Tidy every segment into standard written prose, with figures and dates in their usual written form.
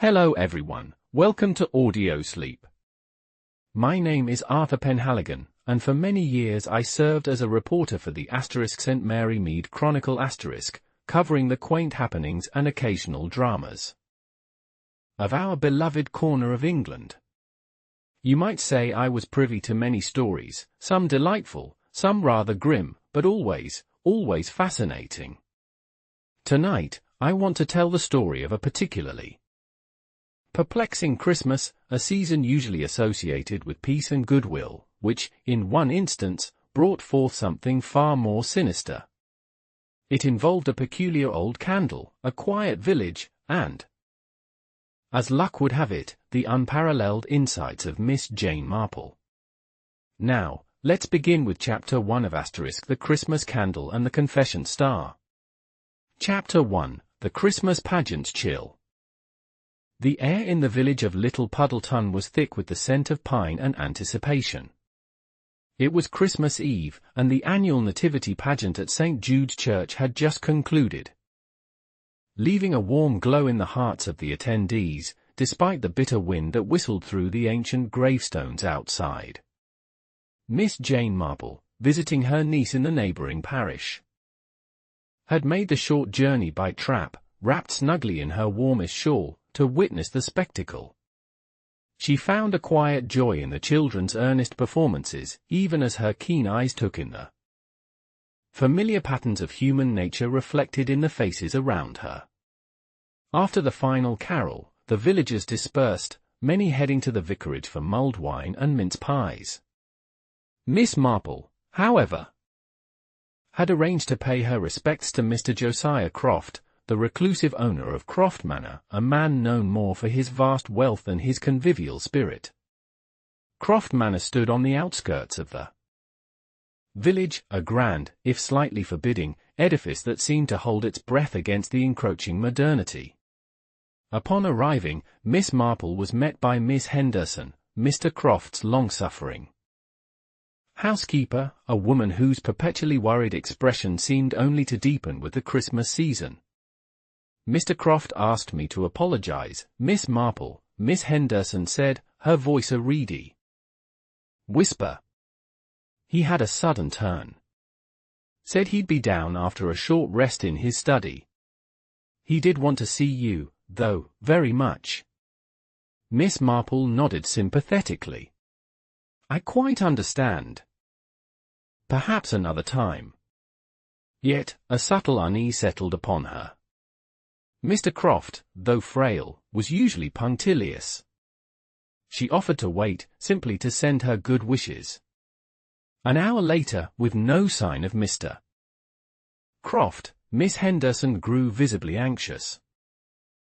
Hello everyone, welcome to Audio Sleep. My name is Arthur Penhaligon, and for many years I served as a reporter for the St. Mary Mead Chronicle *, covering the quaint happenings and occasional dramas of our beloved corner of England. You might say I was privy to many stories, some delightful, some rather grim, but always fascinating. Tonight, I want to tell the story of a particularly perplexing Christmas, a season usually associated with peace and goodwill, which, in one instance, brought forth something far more sinister. It involved a peculiar old candle, a quiet village, and, as luck would have it, the unparalleled insights of Miss Jane Marple. Now, let's begin with Chapter 1 of * The Christmas Candle and the Confession Star. Chapter 1, The Christmas Pageant's Chill. The air in the village of Little Puddleton was thick with the scent of pine and anticipation. It was Christmas Eve, and the annual nativity pageant at St. Jude's Church had just concluded, leaving a warm glow in the hearts of the attendees, despite the bitter wind that whistled through the ancient gravestones outside. Miss Jane Marple, visiting her niece in the neighbouring parish, had made the short journey by trap, wrapped snugly in her warmest shawl, to witness the spectacle. She found a quiet joy in the children's earnest performances, even as her keen eyes took in the familiar patterns of human nature reflected in the faces around her. After the final carol, the villagers dispersed, many heading to the vicarage for mulled wine and mince pies. Miss Marple, however, had arranged to pay her respects to Mr. Josiah Croft, the reclusive owner of Croft Manor, a man known more for his vast wealth than his convivial spirit. Croft Manor stood on the outskirts of the village, a grand, if slightly forbidding, edifice that seemed to hold its breath against the encroaching modernity. Upon arriving, Miss Marple was met by Miss Henderson, Mr. Croft's long-suffering housekeeper, a woman whose perpetually worried expression seemed only to deepen with the Christmas season. "Mr. Croft asked me to apologize, Miss Marple," Miss Henderson said, her voice a reedy whisper. "He had a sudden turn. Said he'd be down after a short rest in his study. He did want to see you, though, very much." Miss Marple nodded sympathetically. "I quite understand. Perhaps another time." Yet, a subtle unease settled upon her. Mr. Croft, though frail, was usually punctilious. She offered to wait, simply to send her good wishes. An hour later, with no sign of Mr. Croft, Miss Henderson grew visibly anxious.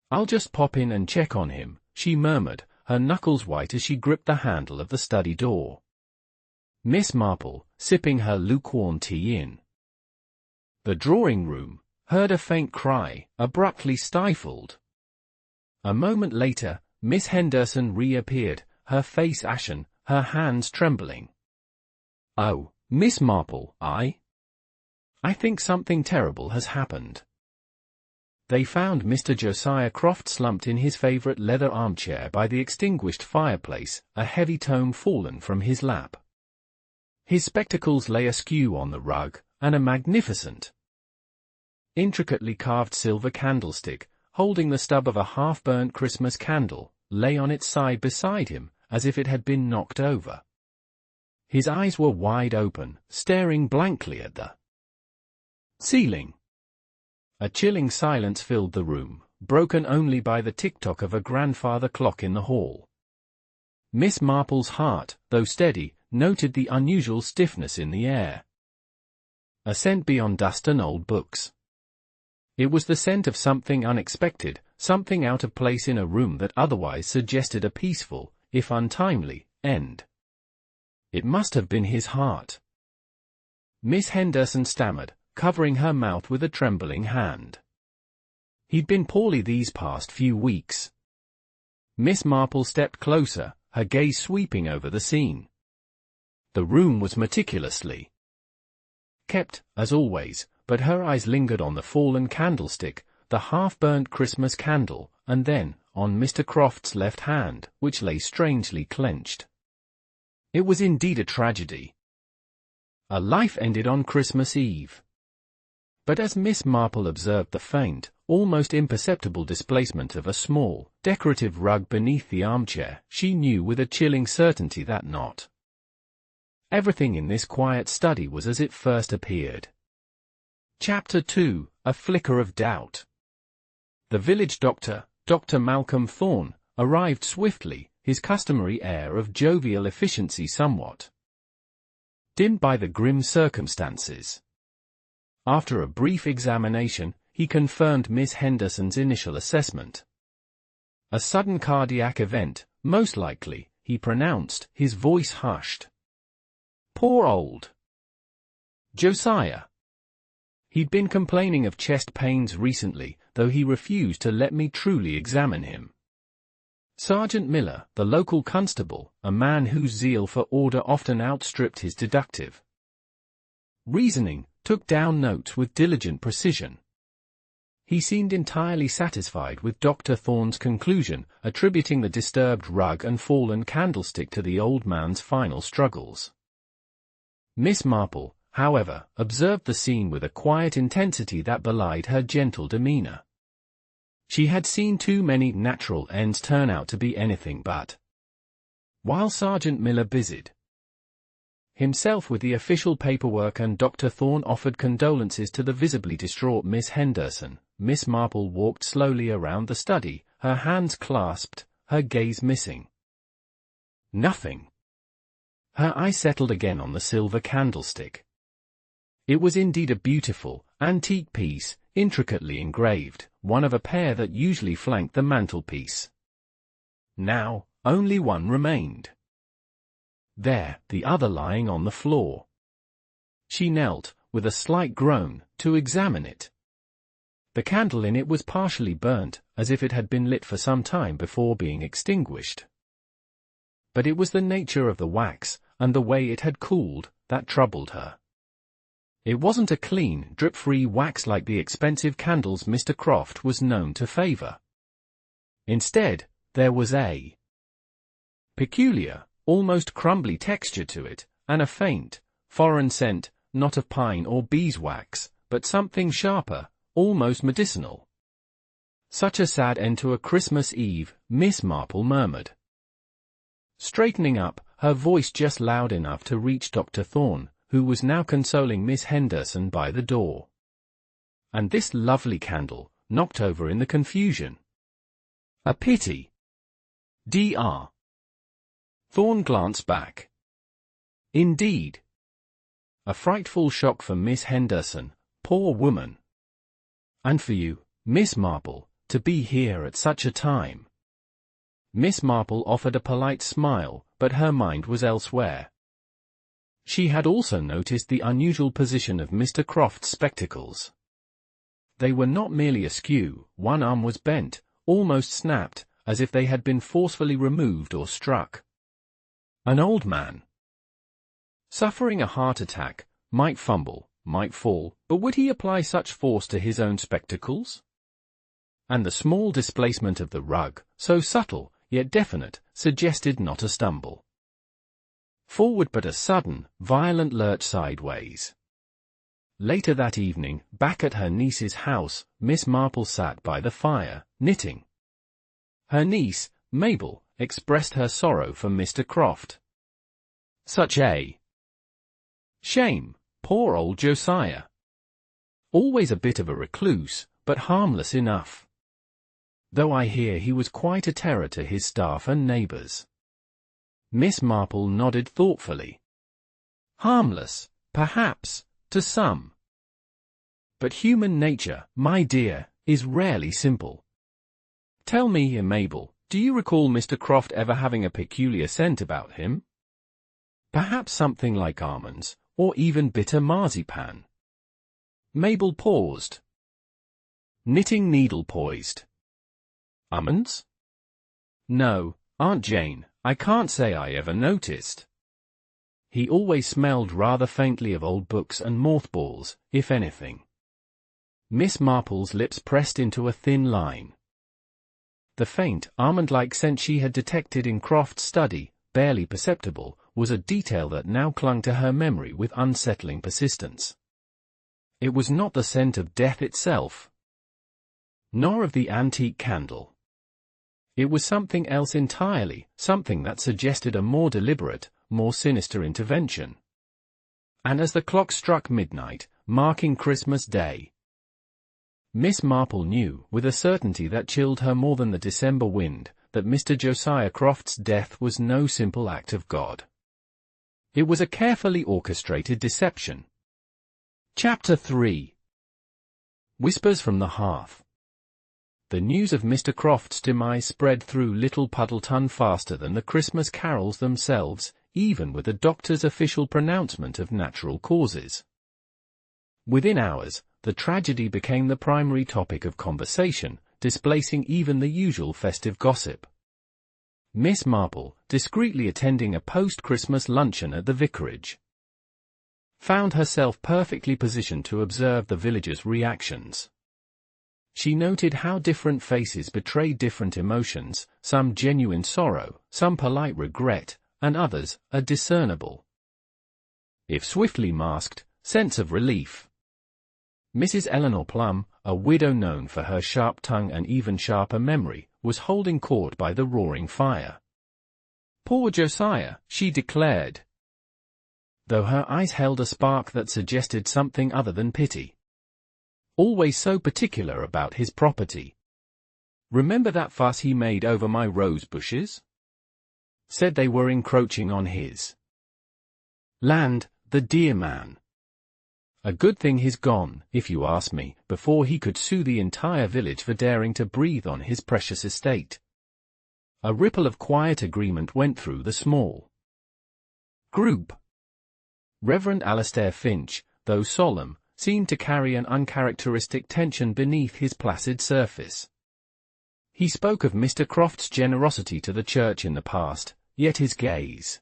"I'll just pop in and check on him," she murmured, her knuckles white as she gripped the handle of the study door. Miss Marple, sipping her lukewarm tea in the drawing-room, heard a faint cry, abruptly stifled. A moment later, Miss Henderson reappeared, her face ashen, her hands trembling. "Oh, Miss Marple, I think something terrible has happened." They found Mr. Josiah Croft slumped in his favorite leather armchair by the extinguished fireplace, a heavy tome fallen from his lap. His spectacles lay askew on the rug, and a magnificent, intricately carved silver candlestick, holding the stub of a half-burnt Christmas candle, lay on its side beside him, as if it had been knocked over. His eyes were wide open, staring blankly at the ceiling. A chilling silence filled the room, broken only by the tick-tock of a grandfather clock in the hall. Miss Marple's heart, though steady, noted the unusual stiffness in the air. A scent beyond dust and old books. It was the scent of something unexpected, something out of place in a room that otherwise suggested a peaceful, if untimely, end. It must have been his heart. Miss Henderson stammered, covering her mouth with a trembling hand. He'd been poorly these past few weeks. Miss Marple stepped closer, her gaze sweeping over the scene. The room was meticulously kept, as always, but her eyes lingered on the fallen candlestick, the half-burnt Christmas candle, and then, on Mr. Croft's left hand, which lay strangely clenched. It was indeed a tragedy. A life ended on Christmas Eve. But as Miss Marple observed the faint, almost imperceptible displacement of a small, decorative rug beneath the armchair, she knew with a chilling certainty that not everything in this quiet study was as it first appeared. Chapter 2, A Flicker of Doubt. The village doctor, Dr. Malcolm Thorne, arrived swiftly, his customary air of jovial efficiency somewhat dimmed by the grim circumstances. After a brief examination, he confirmed Miss Henderson's initial assessment. A sudden cardiac event, most likely, he pronounced, his voice hushed. Poor old Josiah. He'd been complaining of chest pains recently, though he refused to let me truly examine him. Sergeant Miller, the local constable, a man whose zeal for order often outstripped his deductive reasoning, took down notes with diligent precision. He seemed entirely satisfied with Dr. Thorne's conclusion, attributing the disturbed rug and fallen candlestick to the old man's final struggles. Miss Marple, however, observed the scene with a quiet intensity that belied her gentle demeanor. She had seen too many natural ends turn out to be anything but. While Sergeant Miller busied himself with the official paperwork and Dr. Thorne offered condolences to the visibly distraught Miss Henderson, Miss Marple walked slowly around the study, her hands clasped, her gaze missing nothing. Her eye settled again on the silver candlestick. It was indeed a beautiful, antique piece, intricately engraved, one of a pair that usually flanked the mantelpiece. Now, only one remained. There, the other lying on the floor. She knelt, with a slight groan, to examine it. The candle in it was partially burnt, as if it had been lit for some time before being extinguished. But it was the nature of the wax, and the way it had cooled, that troubled her. It wasn't a clean, drip-free wax like the expensive candles Mr. Croft was known to favor. Instead, there was a peculiar, almost crumbly texture to it, and a faint, foreign scent, not of pine or beeswax, but something sharper, almost medicinal. Such a sad end to a Christmas Eve, Miss Marple murmured. Straightening up, her voice just loud enough to reach Dr. Thorne, who was now consoling Miss Henderson by the door. And this lovely candle, knocked over in the confusion. A pity. Dr. Thorne glanced back. Indeed. A frightful shock for Miss Henderson, poor woman. And for you, Miss Marple, to be here at such a time. Miss Marple offered a polite smile, but her mind was elsewhere. She had also noticed the unusual position of Mr. Croft's spectacles. They were not merely askew, one arm was bent, almost snapped, as if they had been forcefully removed or struck. An old man, suffering a heart attack, might fumble, might fall, but would he apply such force to his own spectacles? And the small displacement of the rug, so subtle, yet definite, suggested not a stumble forward but a sudden, violent lurch sideways. Later that evening, back at her niece's house, Miss Marple sat by the fire, knitting. Her niece, Mabel, expressed her sorrow for Mr. Croft. Such a shame, poor old Josiah. Always a bit of a recluse, but harmless enough. Though I hear he was quite a terror to his staff and neighbors. Miss Marple nodded thoughtfully. Harmless, perhaps, to some. But human nature, my dear, is rarely simple. Tell me, Mabel, do you recall Mr. Croft ever having a peculiar scent about him? Perhaps something like almonds, or even bitter marzipan. Mabel paused. Knitting needle poised. Almonds? No, Aunt Jane, I can't say I ever noticed. He always smelled rather faintly of old books and mothballs, if anything. Miss Marple's lips pressed into a thin line. The faint, almond-like scent she had detected in Croft's study, barely perceptible, was a detail that now clung to her memory with unsettling persistence. It was not the scent of death itself, nor of the antique candle. It was something else entirely, something that suggested a more deliberate, more sinister intervention. And as the clock struck midnight, marking Christmas Day, Miss Marple knew, with a certainty that chilled her more than the December wind, that Mr. Josiah Croft's death was no simple act of God. It was a carefully orchestrated deception. Chapter 3. Whispers from the Hearth. The news of Mr. Croft's demise spread through Little Puddleton faster than the Christmas carols themselves, even with the doctor's official pronouncement of natural causes. Within hours, the tragedy became the primary topic of conversation, displacing even the usual festive gossip. Miss Marple, discreetly attending a post-Christmas luncheon at the vicarage, found herself perfectly positioned to observe the villagers' reactions. She noted how different faces betrayed different emotions, some genuine sorrow, some polite regret, and others, a discernible, if swiftly masked, sense of relief. Mrs. Eleanor Plum, a widow known for her sharp tongue and even sharper memory, was holding court by the roaring fire. "Poor Josiah," she declared, though her eyes held a spark that suggested something other than pity. "Always so particular about his property. Remember that fuss he made over my rose bushes? Said they were encroaching on his land, the dear man. A good thing he's gone, if you ask me, before he could sue the entire village for daring to breathe on his precious estate." A ripple of quiet agreement went through the small group. Reverend Alastair Finch, though solemn, seemed to carry an uncharacteristic tension beneath his placid surface. He spoke of Mr. Croft's generosity to the church in the past, yet his gaze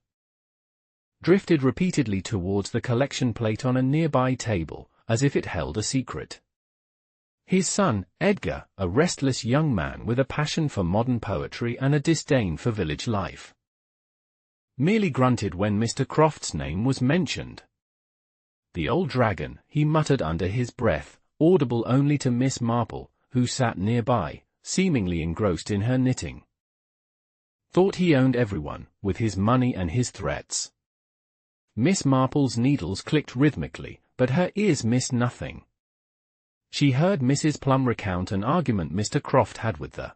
drifted repeatedly towards the collection plate on a nearby table, as if it held a secret. His son, Edgar, a restless young man with a passion for modern poetry and a disdain for village life, merely grunted when Mr. Croft's name was mentioned. "The old dragon," he muttered under his breath, audible only to Miss Marple, who sat nearby, seemingly engrossed in her knitting. "Thought he owned everyone, with his money and his threats." Miss Marple's needles clicked rhythmically, but her ears missed nothing. She heard Mrs. Plum recount an argument Mr. Croft had with the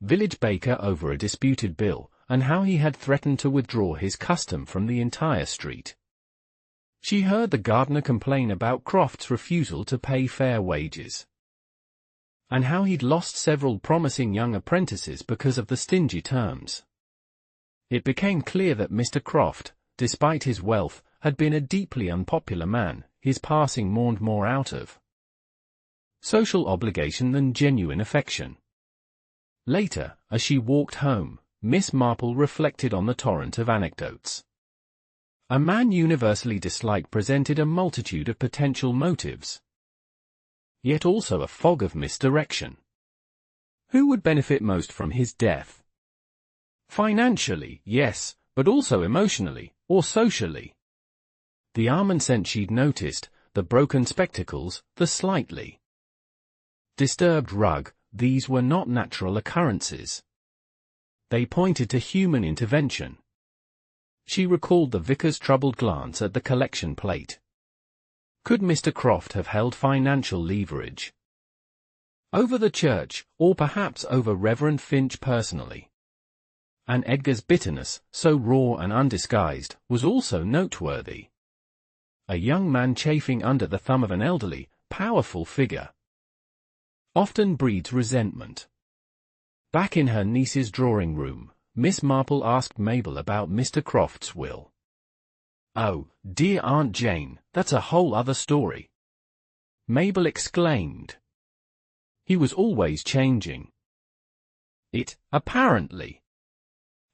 village baker over a disputed bill, and how he had threatened to withdraw his custom from the entire street. She heard the gardener complain about Croft's refusal to pay fair wages, and how he'd lost several promising young apprentices because of the stingy terms. It became clear that Mr. Croft, despite his wealth, had been a deeply unpopular man, his passing mourned more out of social obligation than genuine affection. Later, as she walked home, Miss Marple reflected on the torrent of anecdotes. A man universally disliked presented a multitude of potential motives, yet also a fog of misdirection. Who would benefit most from his death? Financially, yes, but also emotionally, or socially. The almond scent she'd noticed, the broken spectacles, the slightly disturbed rug, these were not natural occurrences. They pointed to human intervention. She recalled the vicar's troubled glance at the collection plate. Could Mr. Croft have held financial leverage over the church, or perhaps over Reverend Finch personally? And Edgar's bitterness, so raw and undisguised, was also noteworthy. A young man chafing under the thumb of an elderly, powerful figure often breeds resentment. Back in her niece's drawing room, Miss Marple asked Mabel about Mr. Croft's will. "Oh, dear Aunt Jane, that's a whole other story," Mabel exclaimed. "He was always changing it, apparently.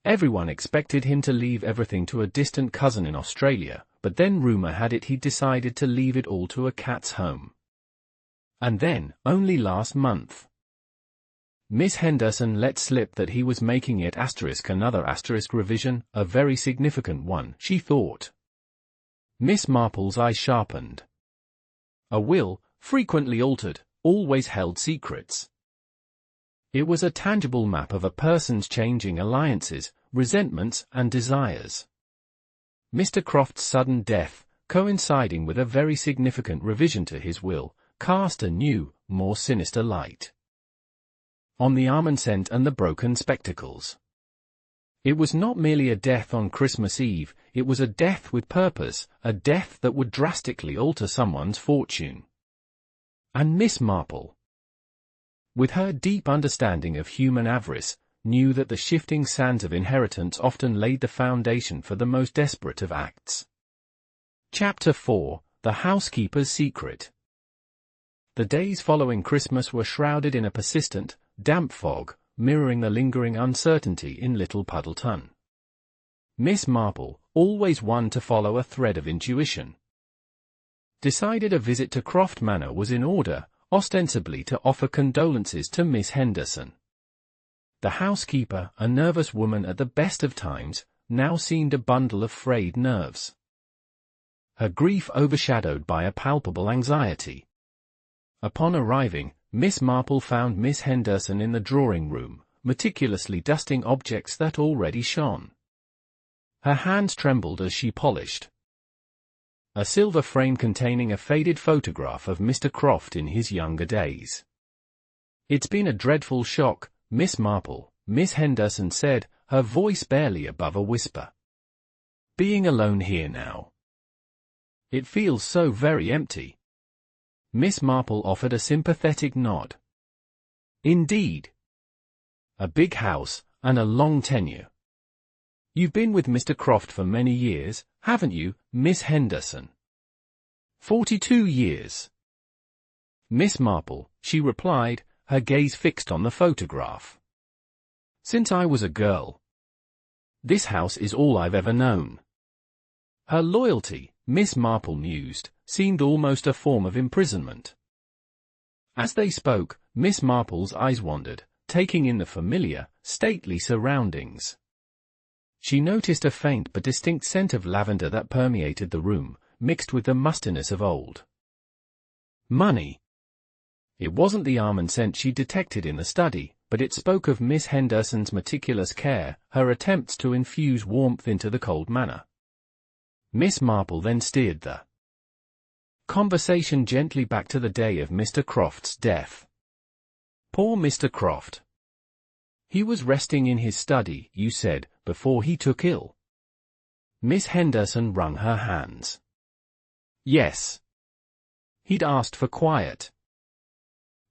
Everyone expected him to leave everything to a distant cousin in Australia, but then rumor had it he'd decided to leave it all to a cat's home. And then, only last month, Miss Henderson let slip that he was making it another revision, a very significant one, she thought. Miss Marple's eye sharpened. A will, frequently altered, always held secrets. It was a tangible map of a person's changing alliances, resentments, and desires. Mr. Croft's sudden death, coinciding with a very significant revision to his will, cast a new, more sinister light on the almond-scent and the broken spectacles. It was not merely a death on Christmas Eve, it was a death with purpose, a death that would drastically alter someone's fortune. And Miss Marple, with her deep understanding of human avarice, knew that the shifting sands of inheritance often laid the foundation for the most desperate of acts. Chapter 4: The Housekeeper's Secret. The days following Christmas were shrouded in a persistent, damp fog, mirroring the lingering uncertainty in Little Puddleton. Miss Marple, always one to follow a thread of intuition, decided a visit to Croft Manor was in order, ostensibly to offer condolences to Miss Henderson. The housekeeper, a nervous woman at the best of times, now seemed a bundle of frayed nerves, her grief overshadowed by a palpable anxiety. Upon arriving, Miss Marple found Miss Henderson in the drawing-room, meticulously dusting objects that already shone. Her hands trembled as she polished a silver frame containing a faded photograph of Mr. Croft in his younger days. "It's been a dreadful shock, Miss Marple," Miss Henderson said, her voice barely above a whisper. "Being alone here now. It feels so very empty." Miss Marple offered a sympathetic nod. "Indeed. A big house, and a long tenure. You've been with Mr. Croft for many years, haven't you, Miss Henderson?" 42 years. Miss Marple, she replied, her gaze fixed on the photograph. "Since I was a girl. This house is all I've ever known." Her loyalty, Miss Marple mused, seemed almost a form of imprisonment. As they spoke, Miss Marple's eyes wandered, taking in the familiar, stately surroundings. She noticed a faint but distinct scent of lavender that permeated the room, mixed with the mustiness of old money. It wasn't the almond scent she detected in the study, but it spoke of Miss Henderson's meticulous care, her attempts to infuse warmth into the cold manner. Miss Marple then steered the conversation gently back to the day of Mr. Croft's death. "Poor Mr. Croft. He was resting in his study, you said, before he took ill." Miss Henderson wrung her hands. "Yes. He'd asked for quiet.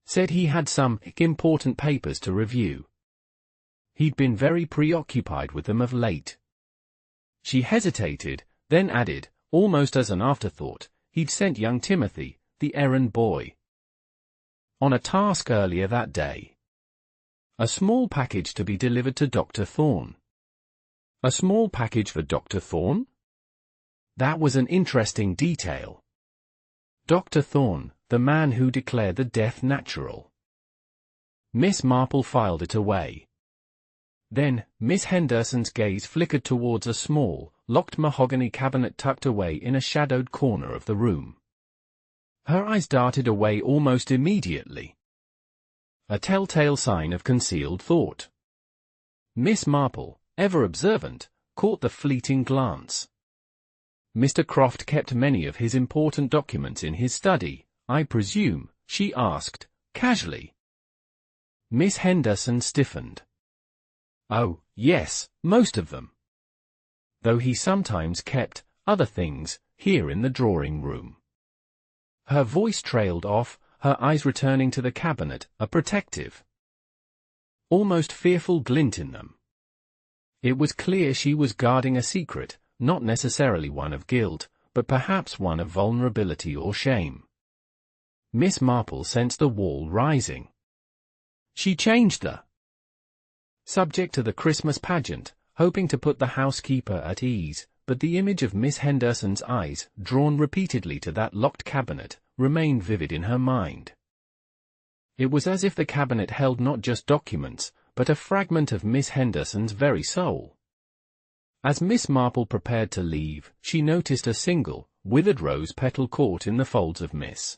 Said he had some important papers to review. He'd been very preoccupied with them of late." She hesitated, then added, almost as an afterthought, "He'd sent young Timothy, the errand boy, on a task earlier that day. A small package to be delivered to Dr. Thorne." "A small package for Dr. Thorne?" That was an interesting detail. Dr. Thorne, the man who declared the death natural. Miss Marple filed it away. Then, Miss Henderson's gaze flickered towards a small, locked mahogany cabinet tucked away in a shadowed corner of the room. Her eyes darted away almost immediately, a telltale sign of concealed thought. Miss Marple, ever observant, caught the fleeting glance. "Mr. Croft kept many of his important documents in his study, I presume?" she asked, casually. Miss Henderson stiffened. "Oh, yes, most of them. Though he sometimes kept other things here in the drawing-room." Her voice trailed off, her eyes returning to the cabinet, a protective, almost fearful glint in them. It was clear she was guarding a secret, not necessarily one of guilt, but perhaps one of vulnerability or shame. Miss Marple sensed the wall rising. She changed the subject to the Christmas pageant, hoping to put the housekeeper at ease, but the image of Miss Henderson's eyes, drawn repeatedly to that locked cabinet, remained vivid in her mind. It was as if the cabinet held not just documents, but a fragment of Miss Henderson's very soul. As Miss Marple prepared to leave, she noticed a single, withered rose petal caught in the folds of Miss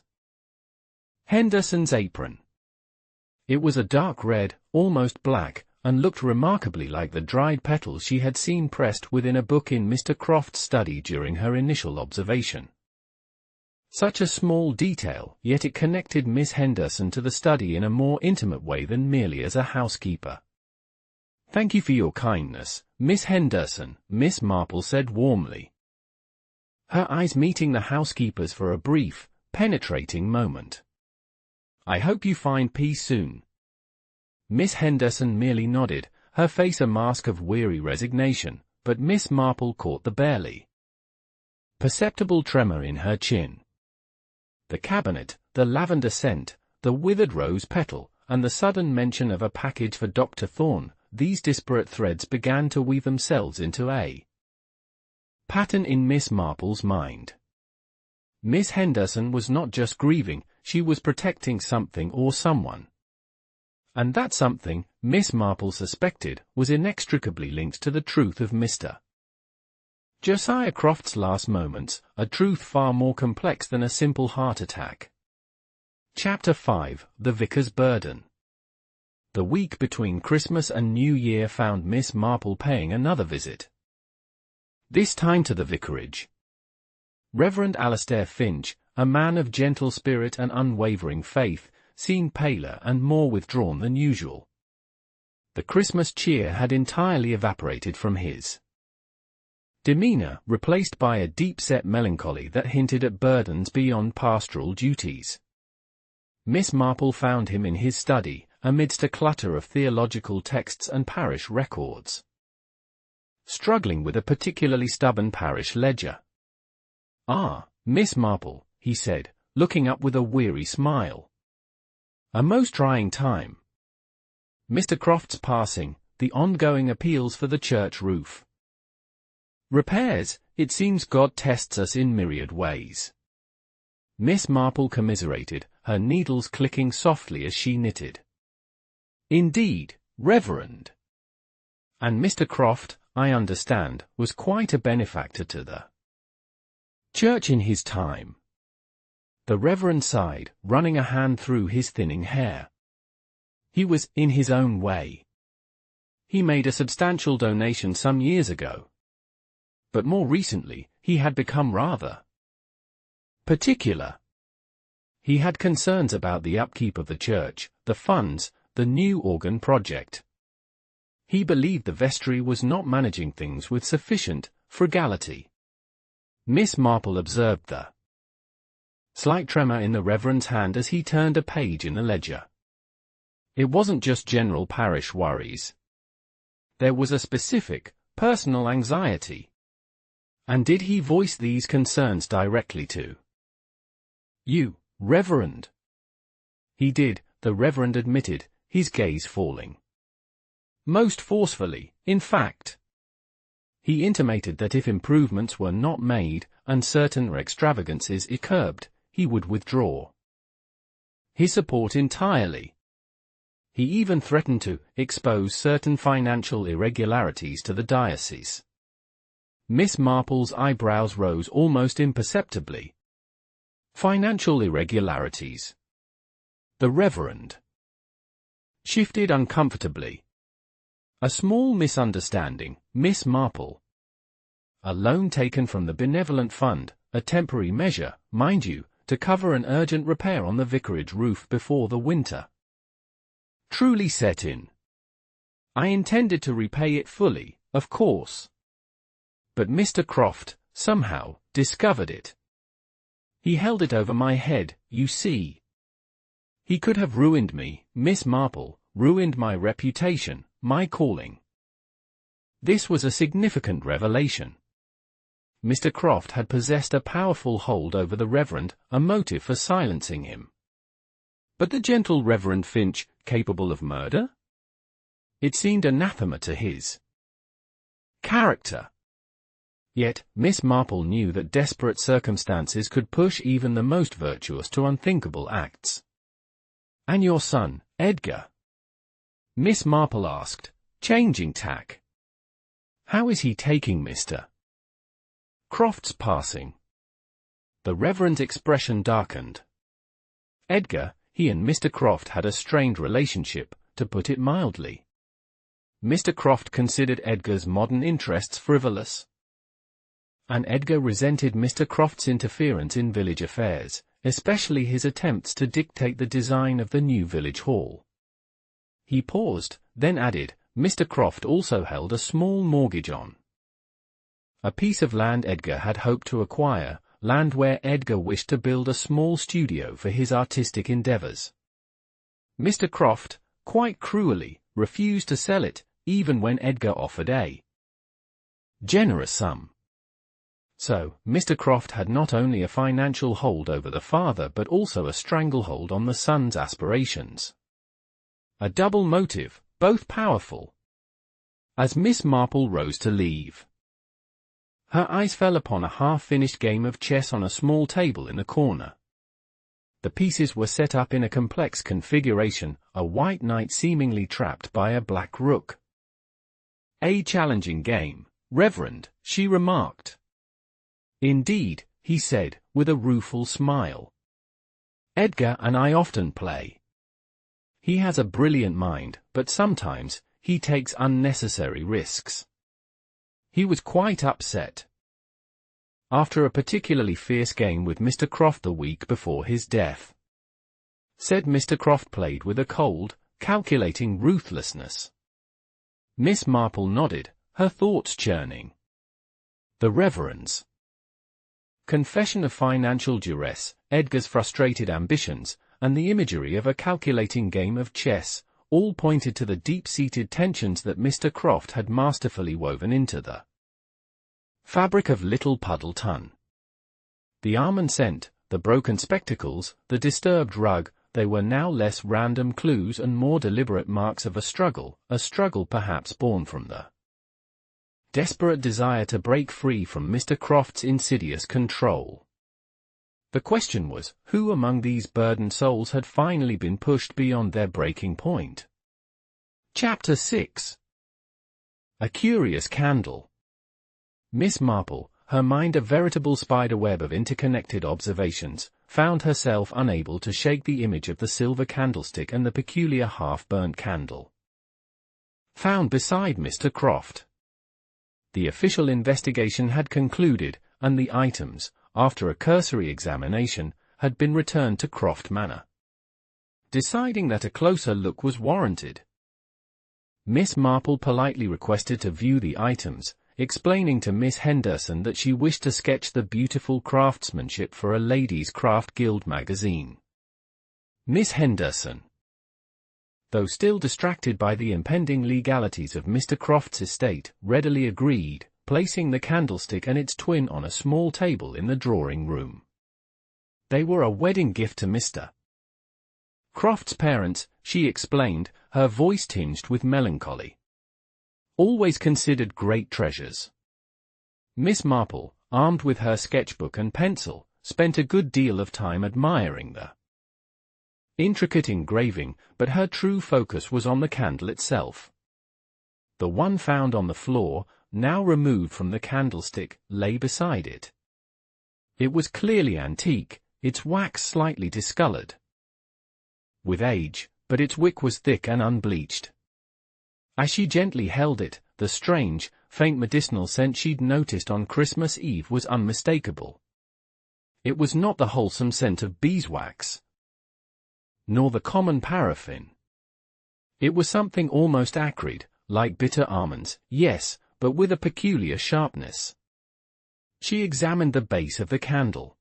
Henderson's apron. It was a dark red, almost black, and looked remarkably like the dried petals she had seen pressed within a book in Mr. Croft's study during her initial observation. Such a small detail, yet it connected Miss Henderson to the study in a more intimate way than merely as a housekeeper. "Thank you for your kindness, Miss Henderson," Miss Marple said warmly, her eyes meeting the housekeeper's for a brief, penetrating moment. "I hope you find peace soon." Miss Henderson merely nodded, her face a mask of weary resignation, but Miss Marple caught the barely perceptible tremor in her chin. The cabinet, the lavender scent, the withered rose petal, and the sudden mention of a package for Dr. Thorne, these disparate threads began to weave themselves into a pattern in Miss Marple's mind. Miss Henderson was not just grieving, she was protecting something or someone. And that something, Miss Marple suspected, was inextricably linked to the truth of Mr. Josiah Croft's last moments, a truth far more complex than a simple heart attack. Chapter 5, The Vicar's Burden. The week between Christmas and New Year found Miss Marple paying another visit. This time to the vicarage. Reverend Alastair Finch, a man of gentle spirit and unwavering faith, seemed paler and more withdrawn than usual. The Christmas cheer had entirely evaporated from his demeanor, replaced by a deep-set melancholy that hinted at burdens beyond pastoral duties. Miss Marple found him in his study, amidst a clutter of theological texts and parish records, struggling with a particularly stubborn parish ledger. "Ah, Miss Marple," he said, looking up with a weary smile. "A most trying time. Mr. Croft's passing, the ongoing appeals for the church roof repairs, it seems God tests us in myriad ways." Miss Marple commiserated, her needles clicking softly as she knitted. "Indeed, Reverend. And Mr. Croft, I understand, was quite a benefactor to the church in his time." The Reverend sighed, running a hand through his thinning hair. "He was, in his own way. He made a substantial donation some years ago. But more recently, he had become rather particular. He had concerns about the upkeep of the church, the funds, the new organ project. He believed the vestry was not managing things with sufficient frugality." Miss Marple observed the slight tremor in the Reverend's hand as he turned a page in the ledger. It wasn't just general parish worries. There was a specific, personal anxiety. And did he voice these concerns directly to you, Reverend? He did, the Reverend admitted, his gaze falling. Most forcefully, in fact. He intimated that if improvements were not made, and certain extravagances curbed, he would withdraw his support entirely. He even threatened to expose certain financial irregularities to the diocese. Miss Marple's eyebrows rose almost imperceptibly. Financial irregularities. The Reverend shifted uncomfortably. A small misunderstanding, Miss Marple. A loan taken from the benevolent fund, a temporary measure, mind you, to cover an urgent repair on the vicarage roof before the winter truly set in. I intended to repay it fully, of course. But Mr. Croft, somehow, discovered it. He held it over my head, you see. He could have ruined me, Miss Marple, ruined my reputation, my calling. This was a significant revelation. Mr. Croft had possessed a powerful hold over the Reverend, a motive for silencing him. But the gentle Reverend Finch, capable of murder? It seemed anathema to his character. Yet, Miss Marple knew that desperate circumstances could push even the most virtuous to unthinkable acts. "And your son, Edgar?" Miss Marple asked, changing tack. "How is he taking Mr. Croft's passing?" The Reverend's expression darkened. Edgar, he and Mr. Croft had a strained relationship, to put it mildly. Mr. Croft considered Edgar's modern interests frivolous, and Edgar resented Mr. Croft's interference in village affairs, especially his attempts to dictate the design of the new village hall. He paused, then added, Mr. Croft also held a small mortgage on a piece of land Edgar had hoped to acquire, land where Edgar wished to build a small studio for his artistic endeavors. Mr. Croft, quite cruelly, refused to sell it, even when Edgar offered a generous sum. So, Mr. Croft had not only a financial hold over the father but also a stranglehold on the son's aspirations. A double motive, both powerful. As Miss Marple rose to leave, her eyes fell upon a half-finished game of chess on a small table in the corner. The pieces were set up in a complex configuration, a white knight seemingly trapped by a black rook. "A challenging game, Reverend," she remarked. "Indeed," he said, with a rueful smile. "Edgar and I often play. He has a brilliant mind, but sometimes he takes unnecessary risks." He was quite upset after a particularly fierce game with Mr. Croft the week before his death. Said Mr. Croft played with a cold, calculating ruthlessness. Miss Marple nodded, her thoughts churning. The Reverend's confession of financial duress, Edgar's frustrated ambitions, and the imagery of a calculating game of chess, all pointed to the deep-seated tensions that Mr. Croft had masterfully woven into the fabric of Little Puddleton. The almond scent, the broken spectacles, the disturbed rug, they were now less random clues and more deliberate marks of a struggle perhaps born from the desperate desire to break free from Mr. Croft's insidious control. The question was, who among these burdened souls had finally been pushed beyond their breaking point? Chapter 6. A Curious Candle. Miss Marple, her mind a veritable spiderweb of interconnected observations, found herself unable to shake the image of the silver candlestick and the peculiar half-burnt candle found beside Mr. Croft. The official investigation had concluded, and the items, after a cursory examination, had been returned to Croft Manor, deciding that a closer look was warranted. Miss Marple politely requested to view the items, explaining to Miss Henderson that she wished to sketch the beautiful craftsmanship for a Ladies' Craft Guild magazine. Miss Henderson, though still distracted by the impending legalities of Mr. Croft's estate, readily agreed, placing the candlestick and its twin on a small table in the drawing-room. They were a wedding gift to Mr. Croft's parents, she explained, her voice tinged with melancholy. Always considered great treasures. Miss Marple, armed with her sketchbook and pencil, spent a good deal of time admiring the intricate engraving, but her true focus was on the candle itself. The one found on the floor, now removed from the candlestick, lay beside it. It was clearly antique, its wax slightly discolored with age, but its wick was thick and unbleached. As she gently held it, the strange, faint medicinal scent she'd noticed on Christmas Eve was unmistakable. It was not the wholesome scent of beeswax, nor the common paraffin. It was something almost acrid, like bitter almonds, yes, but with a peculiar sharpness. She examined the base of the candle.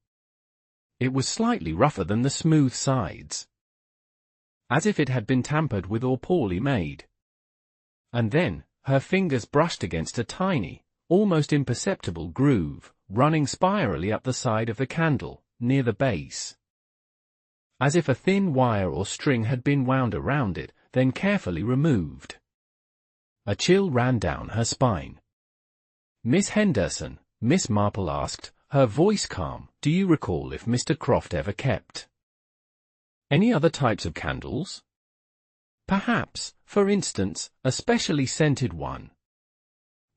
It was slightly rougher than the smooth sides, as if it had been tampered with or poorly made. And then, her fingers brushed against a tiny, almost imperceptible groove, running spirally up the side of the candle, near the base, as if a thin wire or string had been wound around it, then carefully removed. A chill ran down her spine. "Miss Henderson," Miss Marple asked, her voice calm, "do you recall if Mr. Croft ever kept Any other types of candles? Perhaps, for instance, a specially scented one.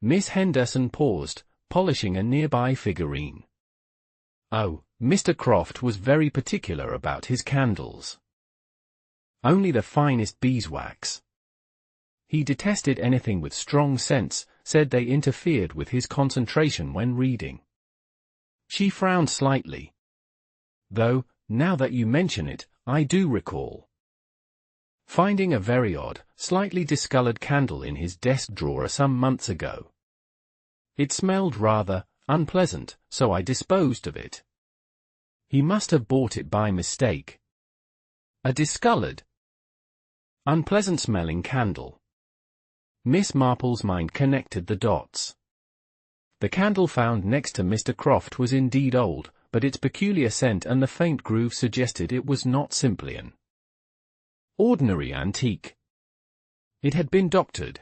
Miss Henderson paused, polishing a nearby figurine. Oh, Mr. Croft was very particular about his candles. Only the finest beeswax. He detested anything with strong scents, said they interfered with his concentration when reading. She frowned slightly. Though, now that you mention it, I do recall finding a very odd, slightly discolored candle in his desk drawer some months ago. It smelled rather unpleasant, so I disposed of it. He must have bought it by mistake. A discolored, unpleasant-smelling candle. Miss Marple's mind connected the dots. The candle found next to Mr. Croft was indeed old, but its peculiar scent and the faint groove suggested it was not simply an ordinary antique. It had been doctored.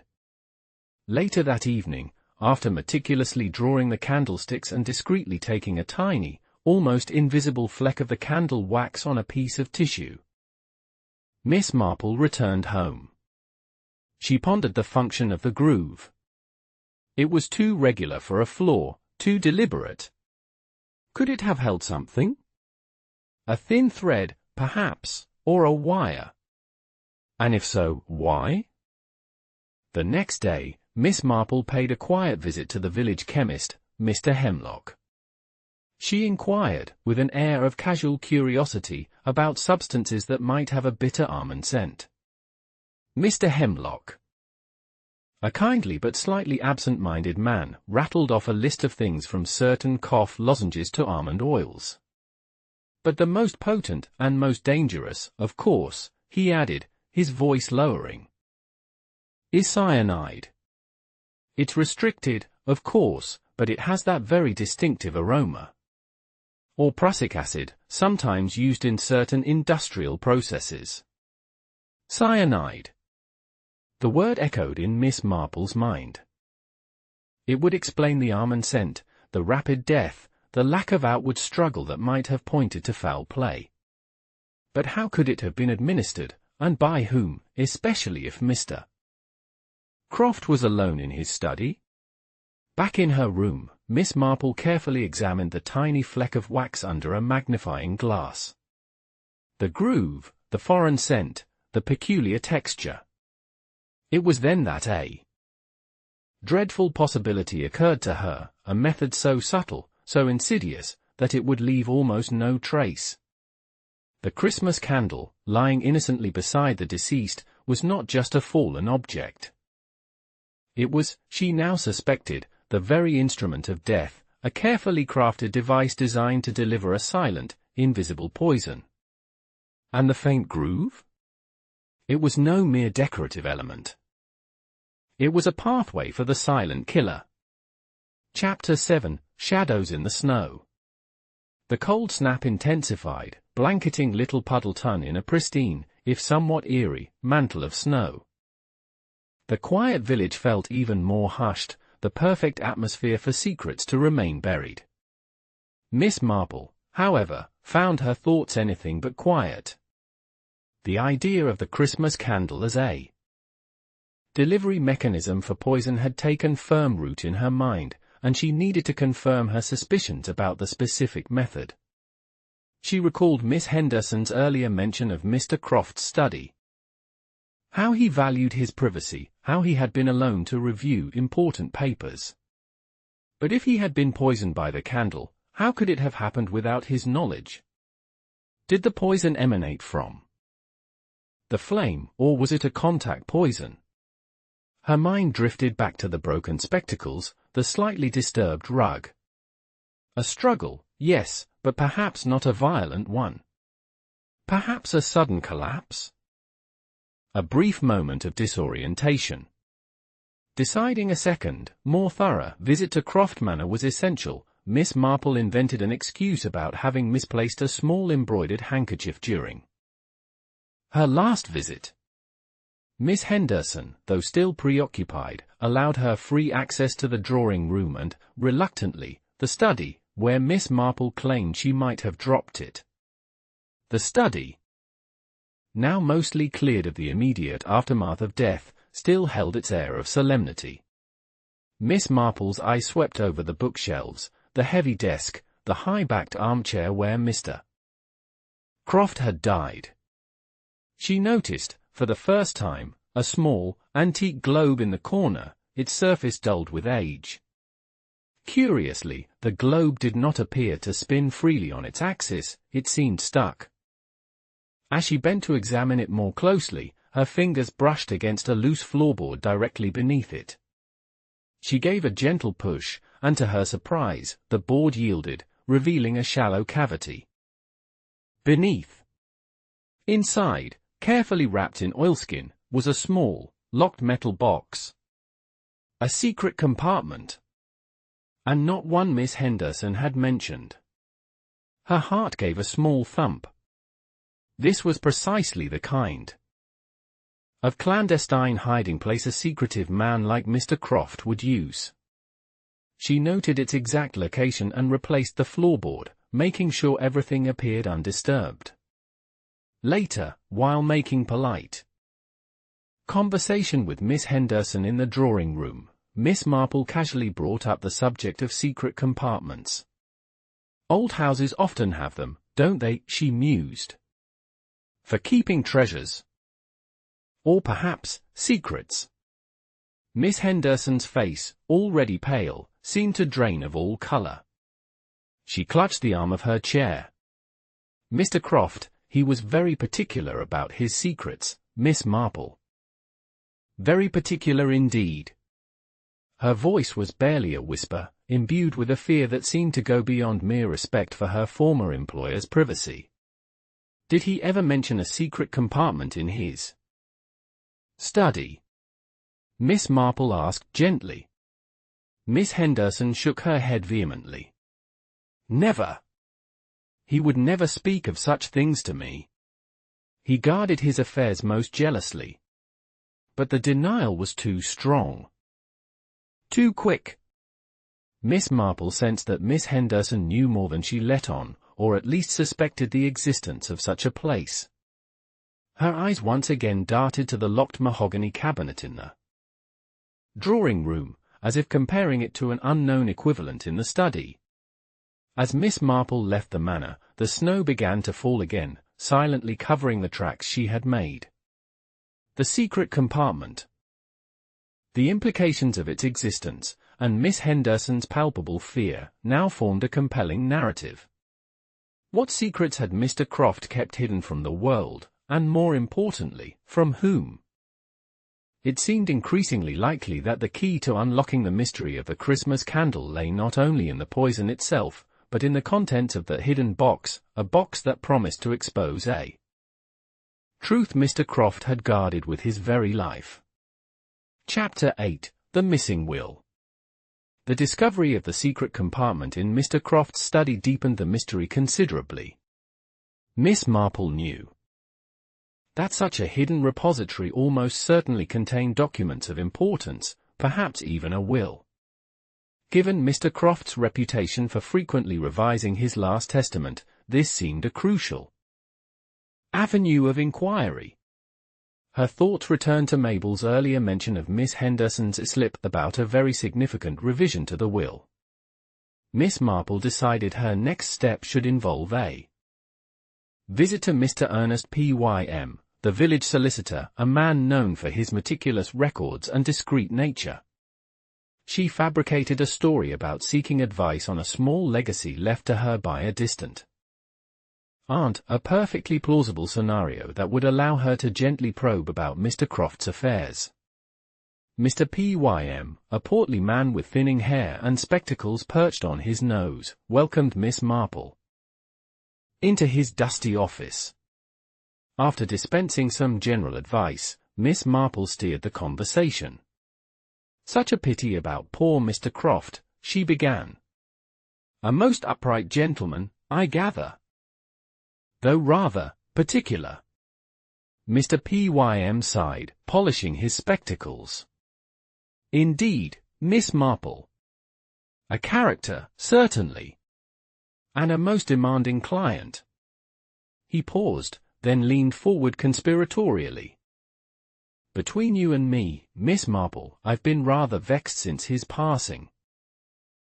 Later that evening, after meticulously drawing the candlesticks and discreetly taking a tiny, almost invisible fleck of the candle wax on a piece of tissue, Miss Marple returned home. She pondered the function of the groove. It was too regular for a flaw, too deliberate. Could it have held something? A thin thread, perhaps, or a wire. And if so, why? The next day, Miss Marple paid a quiet visit to the village chemist, Mr. Hemlock. She inquired, with an air of casual curiosity, about substances that might have a bitter almond scent. Mr. Hemlock, a kindly but slightly absent-minded man, rattled off a list of things from certain cough lozenges to almond oils. But the most potent and most dangerous, of course, he added, his voice lowering, is cyanide. It's restricted, of course, but it has that very distinctive aroma. Or prussic acid, sometimes used in certain industrial processes. Cyanide. The word echoed in Miss Marple's mind. It would explain the almond scent, the rapid death, the lack of outward struggle that might have pointed to foul play. But how could it have been administered, and by whom, especially if Mr. Croft was alone in his study? Back in her room, Miss Marple carefully examined the tiny fleck of wax under a magnifying glass. The groove, the foreign scent, the peculiar texture. It was then that a dreadful possibility occurred to her, a method so subtle, so insidious, that it would leave almost no trace. The Christmas candle, lying innocently beside the deceased, was not just a fallen object. It was, she now suspected, the very instrument of death, a carefully crafted device designed to deliver a silent, invisible poison. And the faint groove? It was no mere decorative element. It was a pathway for the silent killer. Chapter 7, Shadows in the Snow. The cold snap intensified, blanketing Little Puddleton in a pristine, if somewhat eerie, mantle of snow. The quiet village felt even more hushed, the perfect atmosphere for secrets to remain buried. Miss Marple, however, found her thoughts anything but quiet. The idea of the Christmas candle as a delivery mechanism for poison had taken firm root in her mind, and she needed to confirm her suspicions about the specific method. She recalled Miss Henderson's earlier mention of Mr. Croft's study. How he valued his privacy, how he had been alone to review important papers. But if he had been poisoned by the candle, how could it have happened without his knowledge? Did the poison emanate from the flame, or was it a contact poison? Her mind drifted back to the broken spectacles, the slightly disturbed rug. A struggle, yes, but perhaps not a violent one. Perhaps a sudden collapse? A brief moment of disorientation. Deciding a second, more thorough, visit to Croft Manor was essential, Miss Marple invented an excuse about having misplaced a small embroidered handkerchief during her last visit. Miss Henderson, though still preoccupied, allowed her free access to the drawing room and, reluctantly, the study, where Miss Marple claimed she might have dropped it. The study. now mostly cleared of the immediate aftermath of death, still held its air of solemnity. Miss Marple's eye swept over the bookshelves, the heavy desk, the high-backed armchair where Mr. Croft had died. She noticed, for the first time, a small, antique globe in the corner, its surface dulled with age. Curiously, the globe did not appear to spin freely on its axis, it seemed stuck. As she bent to examine it more closely, her fingers brushed against a loose floorboard directly beneath it. She gave a gentle push, and to her surprise, the board yielded, revealing a shallow cavity. Beneath, inside, carefully wrapped in oilskin, was a small, locked metal box. A secret compartment. And not one Miss Henderson had mentioned. Her heart gave a small thump. This was precisely the kind of clandestine hiding place a secretive man like Mr. Croft would use. She noted its exact location and replaced the floorboard, making sure everything appeared undisturbed. Later, while making polite conversation with Miss Henderson in the drawing room, Miss Marple casually brought up the subject of secret compartments. Old houses often have them, don't they? She mused. For keeping treasures. Or perhaps, secrets. Miss Henderson's face, already pale, seemed to drain of all color. She clutched the arm of her chair. Mr. Croft, he was very particular about his secrets, Miss Marple. Very particular indeed. Her voice was barely a whisper, imbued with a fear that seemed to go beyond mere respect for her former employer's privacy. Did he ever mention a secret compartment in his study? Miss Marple asked gently. Miss Henderson shook her head vehemently. Never. He would never speak of such things to me. He guarded his affairs most jealously. But the denial was too strong. Too quick. Miss Marple sensed that Miss Henderson knew more than she let on, or at least suspected the existence of such a place. Her eyes once again darted to the locked mahogany cabinet in the drawing room, as if comparing it to an unknown equivalent in the study. As Miss Marple left the manor, the snow began to fall again, silently covering the tracks she had made. The secret compartment. The implications of its existence, and Miss Henderson's palpable fear, now formed a compelling narrative. What secrets had Mr. Croft kept hidden from the world, and more importantly, from whom? It seemed increasingly likely that the key to unlocking the mystery of the Christmas candle lay not only in the poison itself, but in the contents of the hidden box, a box that promised to expose a truth Mr. Croft had guarded with his very life. Chapter 8: The Missing Will. The discovery of the secret compartment in Mr. Croft's study deepened the mystery considerably. Miss Marple knew that such a hidden repository almost certainly contained documents of importance, perhaps even a will. Given Mr. Croft's reputation for frequently revising his last testament, this seemed a crucial avenue of inquiry. Her thoughts returned to Mabel's earlier mention of Miss Henderson's slip about a very significant revision to the will. Miss Marple decided her next step should involve a visit to Mr. Ernest P.Y.M., the village solicitor, a man known for his meticulous records and discreet nature. She fabricated a story about seeking advice on a small legacy left to her by a distant aunt, a perfectly plausible scenario that would allow her to gently probe about Mr. Croft's affairs. Mr. P.Y.M., a portly man with thinning hair and spectacles perched on his nose, welcomed Miss Marple into his dusty office. After dispensing some general advice, Miss Marple steered the conversation. Such a pity about poor Mr. Croft, she began. A most upright gentleman, I gather. Though rather particular. Mr. P.Y.M. sighed, polishing his spectacles. Indeed, Miss Marple. A character, certainly. And a most demanding client. He paused, then leaned forward conspiratorially. "Between you and me, Miss Marple, I've been rather vexed since his passing.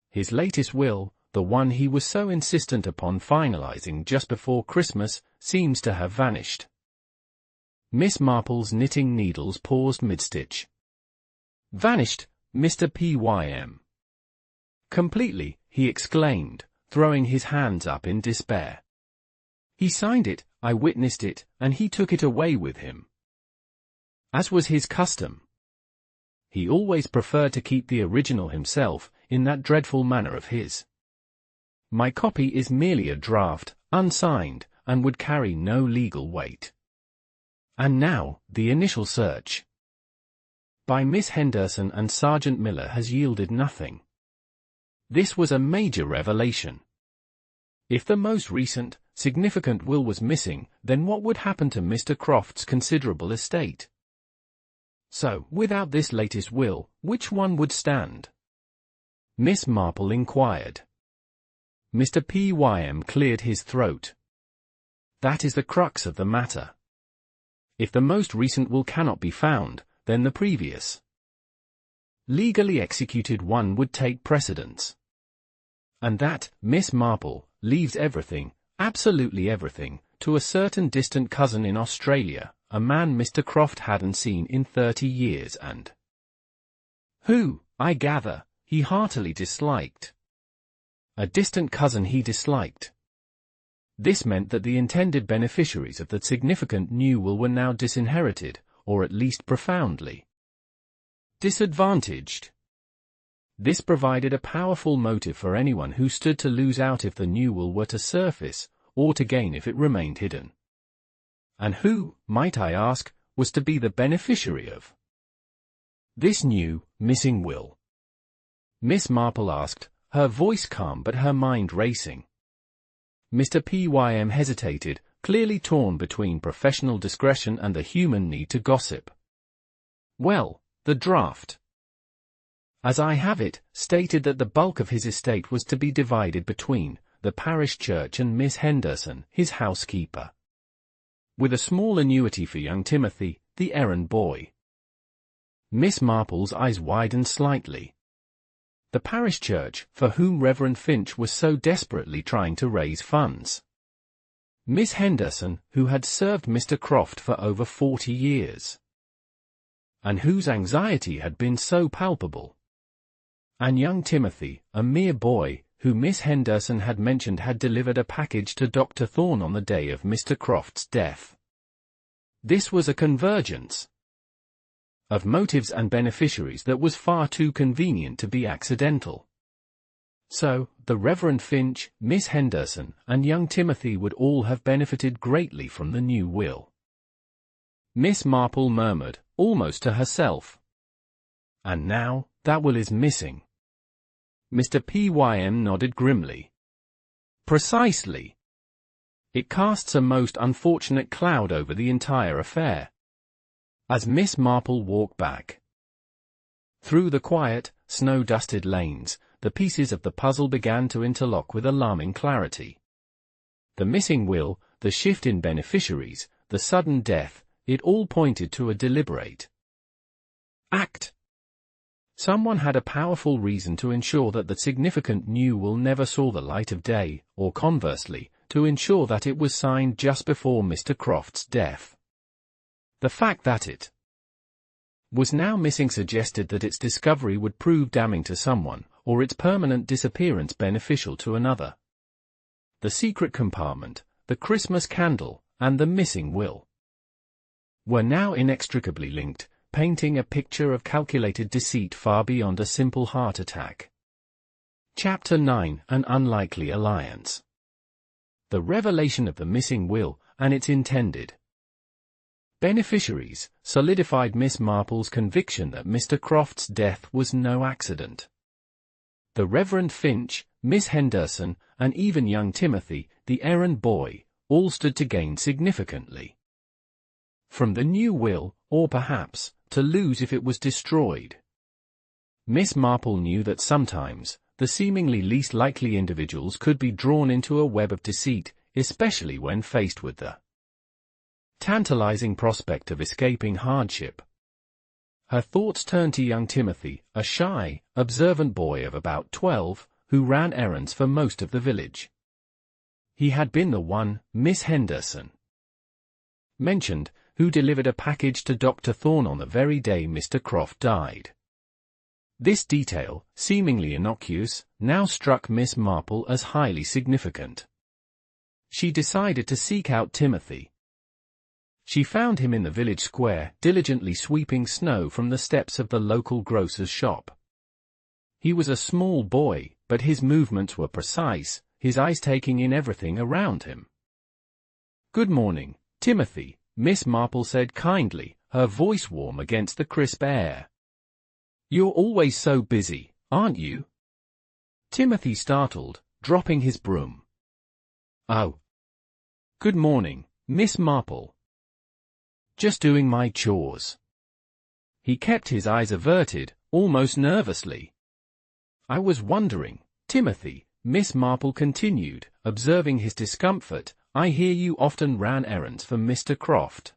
His latest will, the one he was so insistent upon finalizing just before Christmas, seems to have vanished." Miss Marple's knitting needles paused mid-stitch. "Vanished, Mr. Pym." "Completely," he exclaimed, throwing his hands up in despair. "He signed it, I witnessed it, and he took it away with him. As was his custom. He always preferred to keep the original himself, in that dreadful manner of his. My copy is merely a draft, unsigned, and would carry no legal weight. And now, the initial search by Miss Henderson and Sergeant Miller has yielded nothing. This was a major revelation. If the most recent, significant will was missing, then what would happen to Mr. Croft's considerable estate? So, without this latest will, which one would stand? Miss Marple inquired. Mr. Pym cleared his throat. That is the crux of the matter. If the most recent will cannot be found, then the previous, legally executed one would take precedence. And that, Miss Marple, leaves everything, absolutely everything, to a certain distant cousin in Australia, a man Mr. Croft hadn't seen in 30 years and who, I gather, he heartily disliked. A distant cousin he disliked. This meant that the intended beneficiaries of the significant new will were now disinherited, or at least profoundly disadvantaged. This provided a powerful motive for anyone who stood to lose out if the new will were to surface, or to gain if it remained hidden. And who, might I ask, was to be the beneficiary of this new, missing will? Miss Marple asked, her voice calm but her mind racing. Mr. Pym hesitated, clearly torn between professional discretion and the human need to gossip. Well, the draft, as I have it, stated that the bulk of his estate was to be divided between the parish church and Miss Henderson, his housekeeper, with a small annuity for young Timothy, the errand boy. Miss Marple's eyes widened slightly. The parish church, for whom Reverend Finch was so desperately trying to raise funds. Miss Henderson, who had served Mr. Croft for over 40 years, and whose anxiety had been so palpable. And young Timothy, a mere boy, who Miss Henderson had mentioned had delivered a package to Dr. Thorne on the day of Mr. Croft's death. This was a convergence of motives and beneficiaries that was far too convenient to be accidental. So, the Reverend Finch, Miss Henderson, and young Timothy would all have benefited greatly from the new will. Miss Marple murmured, almost to herself. And now, that will is missing. Mr. Pym nodded grimly. Precisely. It casts a most unfortunate cloud over the entire affair. As Miss Marple walked back through the quiet, snow-dusted lanes, the pieces of the puzzle began to interlock with alarming clarity. The missing will, the shift in beneficiaries, the sudden death, it all pointed to a deliberate act. Someone had a powerful reason to ensure that the significant new will never saw the light of day, or conversely, to ensure that it was signed just before Mr. Croft's death. The fact that it was now missing suggested that its discovery would prove damning to someone, or its permanent disappearance beneficial to another. The secret compartment, the Christmas candle, and the missing will were now inextricably linked, painting a picture of calculated deceit far beyond a simple heart attack. Chapter 9: An Unlikely Alliance. The revelation of the missing will, and its intended beneficiaries, solidified Miss Marple's conviction that Mr. Croft's death was no accident. The Reverend Finch, Miss Henderson, and even young Timothy, the errand boy, all stood to gain significantly from the new will, or perhaps, to lose if it was destroyed. Miss Marple knew that sometimes, the seemingly least likely individuals could be drawn into a web of deceit, especially when faced with the tantalizing prospect of escaping hardship. Her thoughts turned to young Timothy, a shy, observant boy of about 12, who ran errands for most of the village. He had been the one, Miss Henderson mentioned, who delivered a package to Dr. Thorne on the very day Mr. Croft died. This detail, seemingly innocuous, now struck Miss Marple as highly significant. She decided to seek out Timothy. She found him in the village square, diligently sweeping snow from the steps of the local grocer's shop. He was a small boy, but his movements were precise, his eyes taking in everything around him. "Good morning, Timothy," Miss Marple said kindly, her voice warm against the crisp air. "You're always so busy, aren't you?" Timothy startled, dropping his broom. "Oh. Good morning, Miss Marple. Just doing my chores." He kept his eyes averted, almost nervously. "I was wondering, Timothy," Miss Marple continued, observing his discomfort, "I hear you often ran errands for Mr. Croft.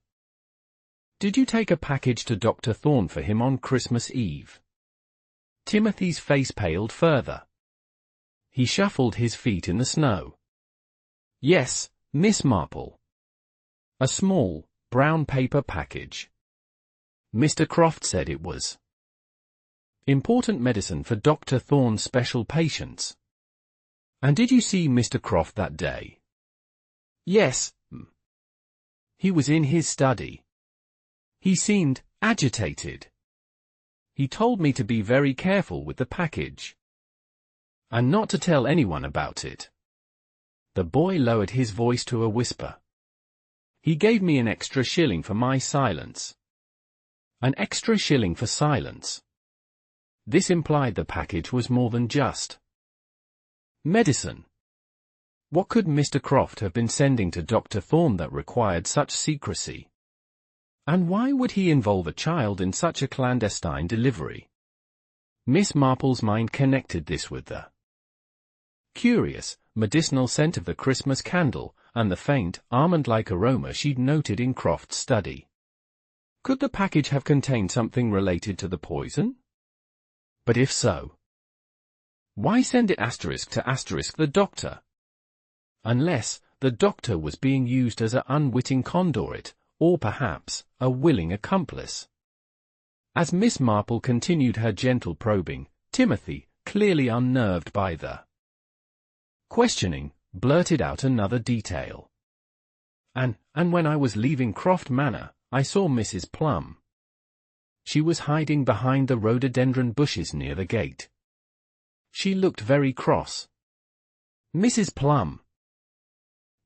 Did you take a package to Dr. Thorne for him on Christmas Eve?" Timothy's face paled further. He shuffled his feet in the snow. "Yes, Miss Marple. A small, brown paper package. Mr. Croft said it was important medicine for Dr. Thorne's special patients." "And did you see Mr. Croft that day?" "Yes. He was in his study. He seemed agitated. He told me to be very careful with the package. And not to tell anyone about it." The boy lowered his voice to a whisper. "He gave me an extra shilling for my silence." An extra shilling for silence. This implied the package was more than just medicine. What could Mr. Croft have been sending to Dr. Thorne that required such secrecy? And why would he involve a child in such a clandestine delivery? Miss Marple's mind connected this with the curious, medicinal scent of the Christmas candle, and the faint, almond-like aroma she'd noted in Croft's study. Could the package have contained something related to the poison? But if so, why send it to the doctor? Unless the doctor was being used as an unwitting conduit, or perhaps a willing accomplice. As Miss Marple continued her gentle probing, Timothy, clearly unnerved by the questioning, blurted out another detail. And when I was leaving Croft Manor, I saw Mrs. Plum. She was hiding behind the rhododendron bushes near the gate. She looked very cross." "Mrs. Plum?"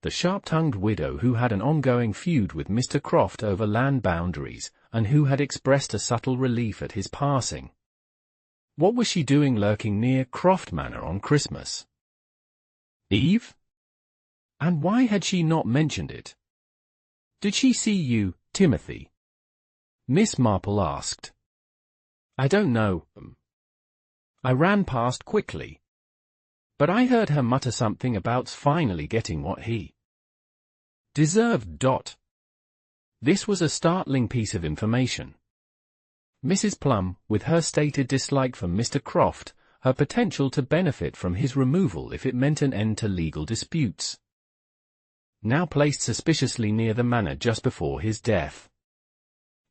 The sharp-tongued widow who had an ongoing feud with Mr. Croft over land boundaries, and who had expressed a subtle relief at his passing. What was she doing lurking near Croft Manor on Christmas Eve? And why had she not mentioned it? "Did she see you, Timothy?" Miss Marple asked. "I don't know. I ran past quickly. But I heard her mutter something about finally getting what he deserved. This was a startling piece of information. Mrs. Plum, with her stated dislike for Mr. Croft, her potential to benefit from his removal if it meant an end to legal disputes, now placed suspiciously near the manor just before his death.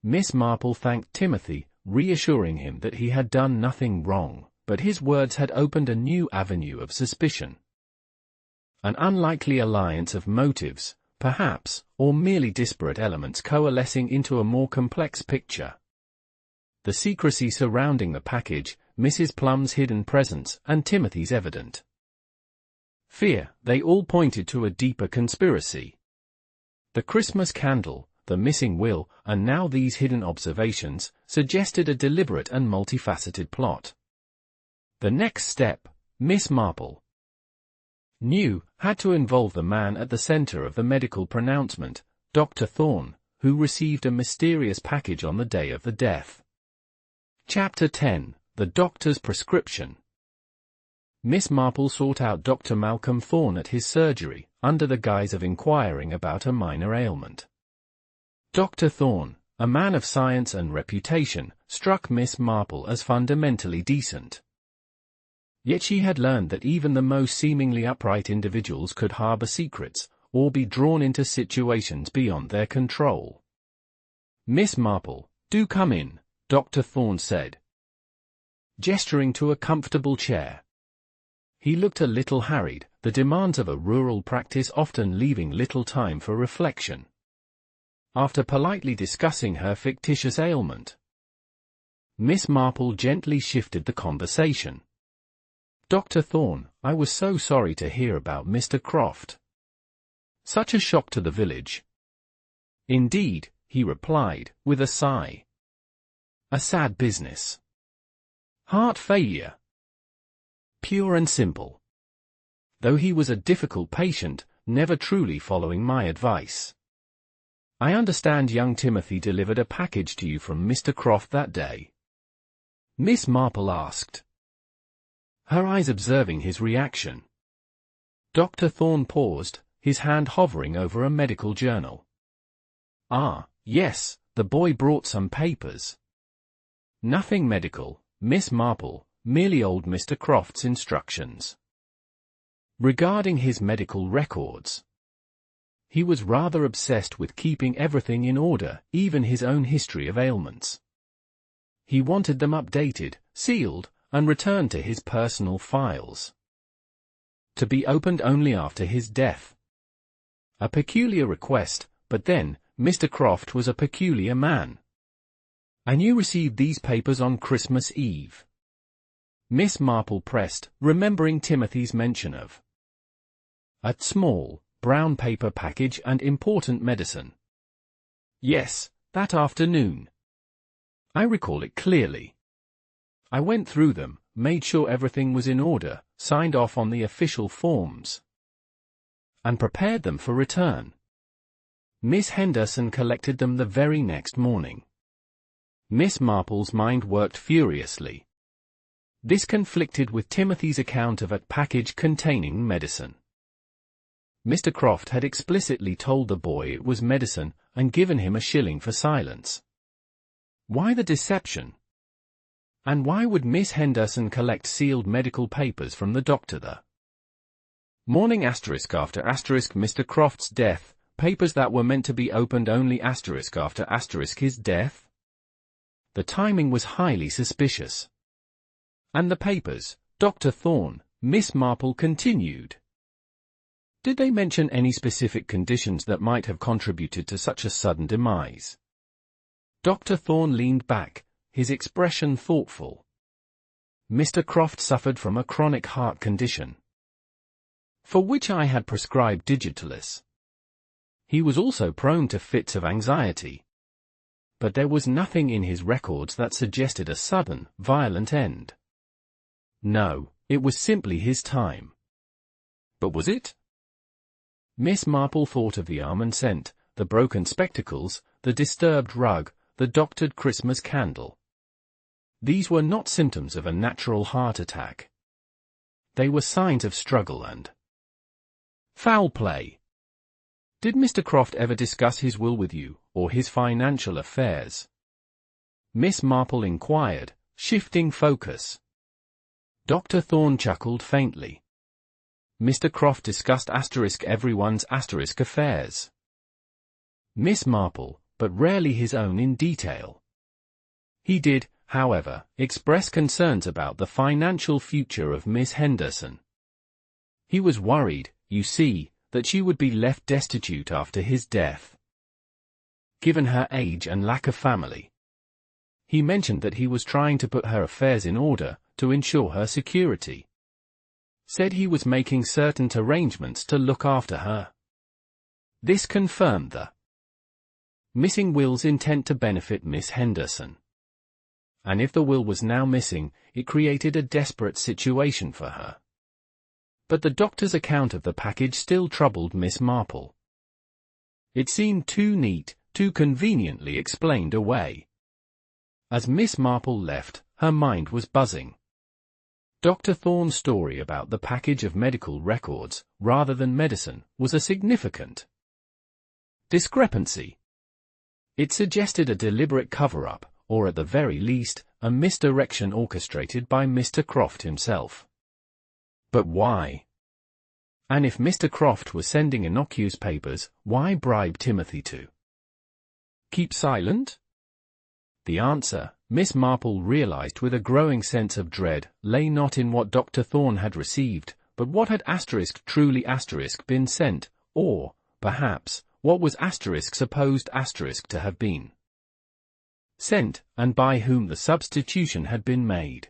Miss Marple thanked Timothy, reassuring him that he had done nothing wrong, but his words had opened a new avenue of suspicion. An unlikely alliance of motives, perhaps, or merely disparate elements coalescing into a more complex picture. The secrecy surrounding the package, Mrs. Plum's hidden presence, and Timothy's evident fear, they all pointed to a deeper conspiracy. The Christmas candle, the missing will, and now these hidden observations, suggested a deliberate and multifaceted plot. The next step, Miss Marple knew, had to involve the man at the center of the medical pronouncement, Dr. Thorne, who received a mysterious package on the day of the death. Chapter 10, The Doctor's Prescription. Miss Marple sought out Dr. Malcolm Thorne at his surgery, under the guise of inquiring about a minor ailment. Dr. Thorne, a man of science and reputation, struck Miss Marple as fundamentally decent. Yet she had learned that even the most seemingly upright individuals could harbor secrets, or be drawn into situations beyond their control. "Miss Marple, do come in," Dr. Thorne said, gesturing to a comfortable chair. He looked a little harried, the demands of a rural practice often leaving little time for reflection. After politely discussing her fictitious ailment, Miss Marple gently shifted the conversation. "Dr. Thorne, I was so sorry to hear about Mr. Croft. Such a shock to the village." "Indeed," he replied, with a sigh. "A sad business. Heart failure. Pure and simple. Though he was a difficult patient, never truly following my advice. I understand young Timothy delivered a package to you from Mr. Croft that day?" Miss Marple asked, her eyes observing his reaction. Dr. Thorne paused, his hand hovering over a medical journal. "Ah, yes, the boy brought some papers." "Nothing medical, Miss Marple, merely old Mr. Croft's instructions regarding his medical records. He was rather obsessed with keeping everything in order, even his own history of ailments. He wanted them updated, sealed, and returned to his personal files, to be opened only after his death. A peculiar request, but then, Mr. Croft was a peculiar man. And you received these papers on Christmas Eve?" Miss Marple pressed, remembering Timothy's mention of a small, brown paper package and important medicine. "Yes, that afternoon. I recall it clearly. I went through them, made sure everything was in order, signed off on the official forms, and prepared them for return. Miss Henderson collected them the very next morning." Miss Marple's mind worked furiously. This conflicted with Timothy's account of a package containing medicine. Mr. Croft had explicitly told the boy it was medicine, and given him a shilling for silence. Why the deception? And why would Miss Henderson collect sealed medical papers from the doctor the morning after Mr. Croft's death, papers that were meant to be opened only after his death? The timing was highly suspicious. "And the papers, Dr. Thorne," Miss Marple continued. "Did they mention any specific conditions that might have contributed to such a sudden demise?" Dr. Thorne leaned back, his expression thoughtful. "Mr. Croft suffered from a chronic heart condition, for which I had prescribed digitalis. He was also prone to fits of anxiety. But there was nothing in his records that suggested a sudden, violent end. No, it was simply his time." "But was it?" Miss Marple thought of the almond scent, the broken spectacles, the disturbed rug, the doctored Christmas candle. These were not symptoms of a natural heart attack. They were signs of struggle and foul play. "Did Mr. Croft ever discuss his will with you, or his financial affairs?" Miss Marple inquired, shifting focus. Dr. Thorne chuckled faintly. "Mr. Croft discussed everyone's affairs, Miss Marple, but rarely his own in detail. He did, however, express concerns about the financial future of Miss Henderson. He was worried, you see, that she would be left destitute after his death, given her age and lack of family. He mentioned that he was trying to put her affairs in order, to ensure her security. Said he was making certain arrangements to look after her. This confirmed the missing will's intent to benefit Miss Henderson. And if the will was now missing, it created a desperate situation for her. But the doctor's account of the package still troubled Miss Marple. It seemed too neat, too conveniently explained away. As Miss Marple left, her mind was buzzing. Dr. Thorne's story about the package of medical records, rather than medicine, was a significant discrepancy. It suggested a deliberate cover-up, or at the very least, a misdirection orchestrated by Mr. Croft himself. But why? And if Mr. Croft was sending innocuous papers, why bribe Timothy to keep silent? The answer, Miss Marple realized with a growing sense of dread, lay not in what Dr. Thorne had received, but what had truly been sent, or, perhaps, what was supposed to have been sent, and by whom the substitution had been made.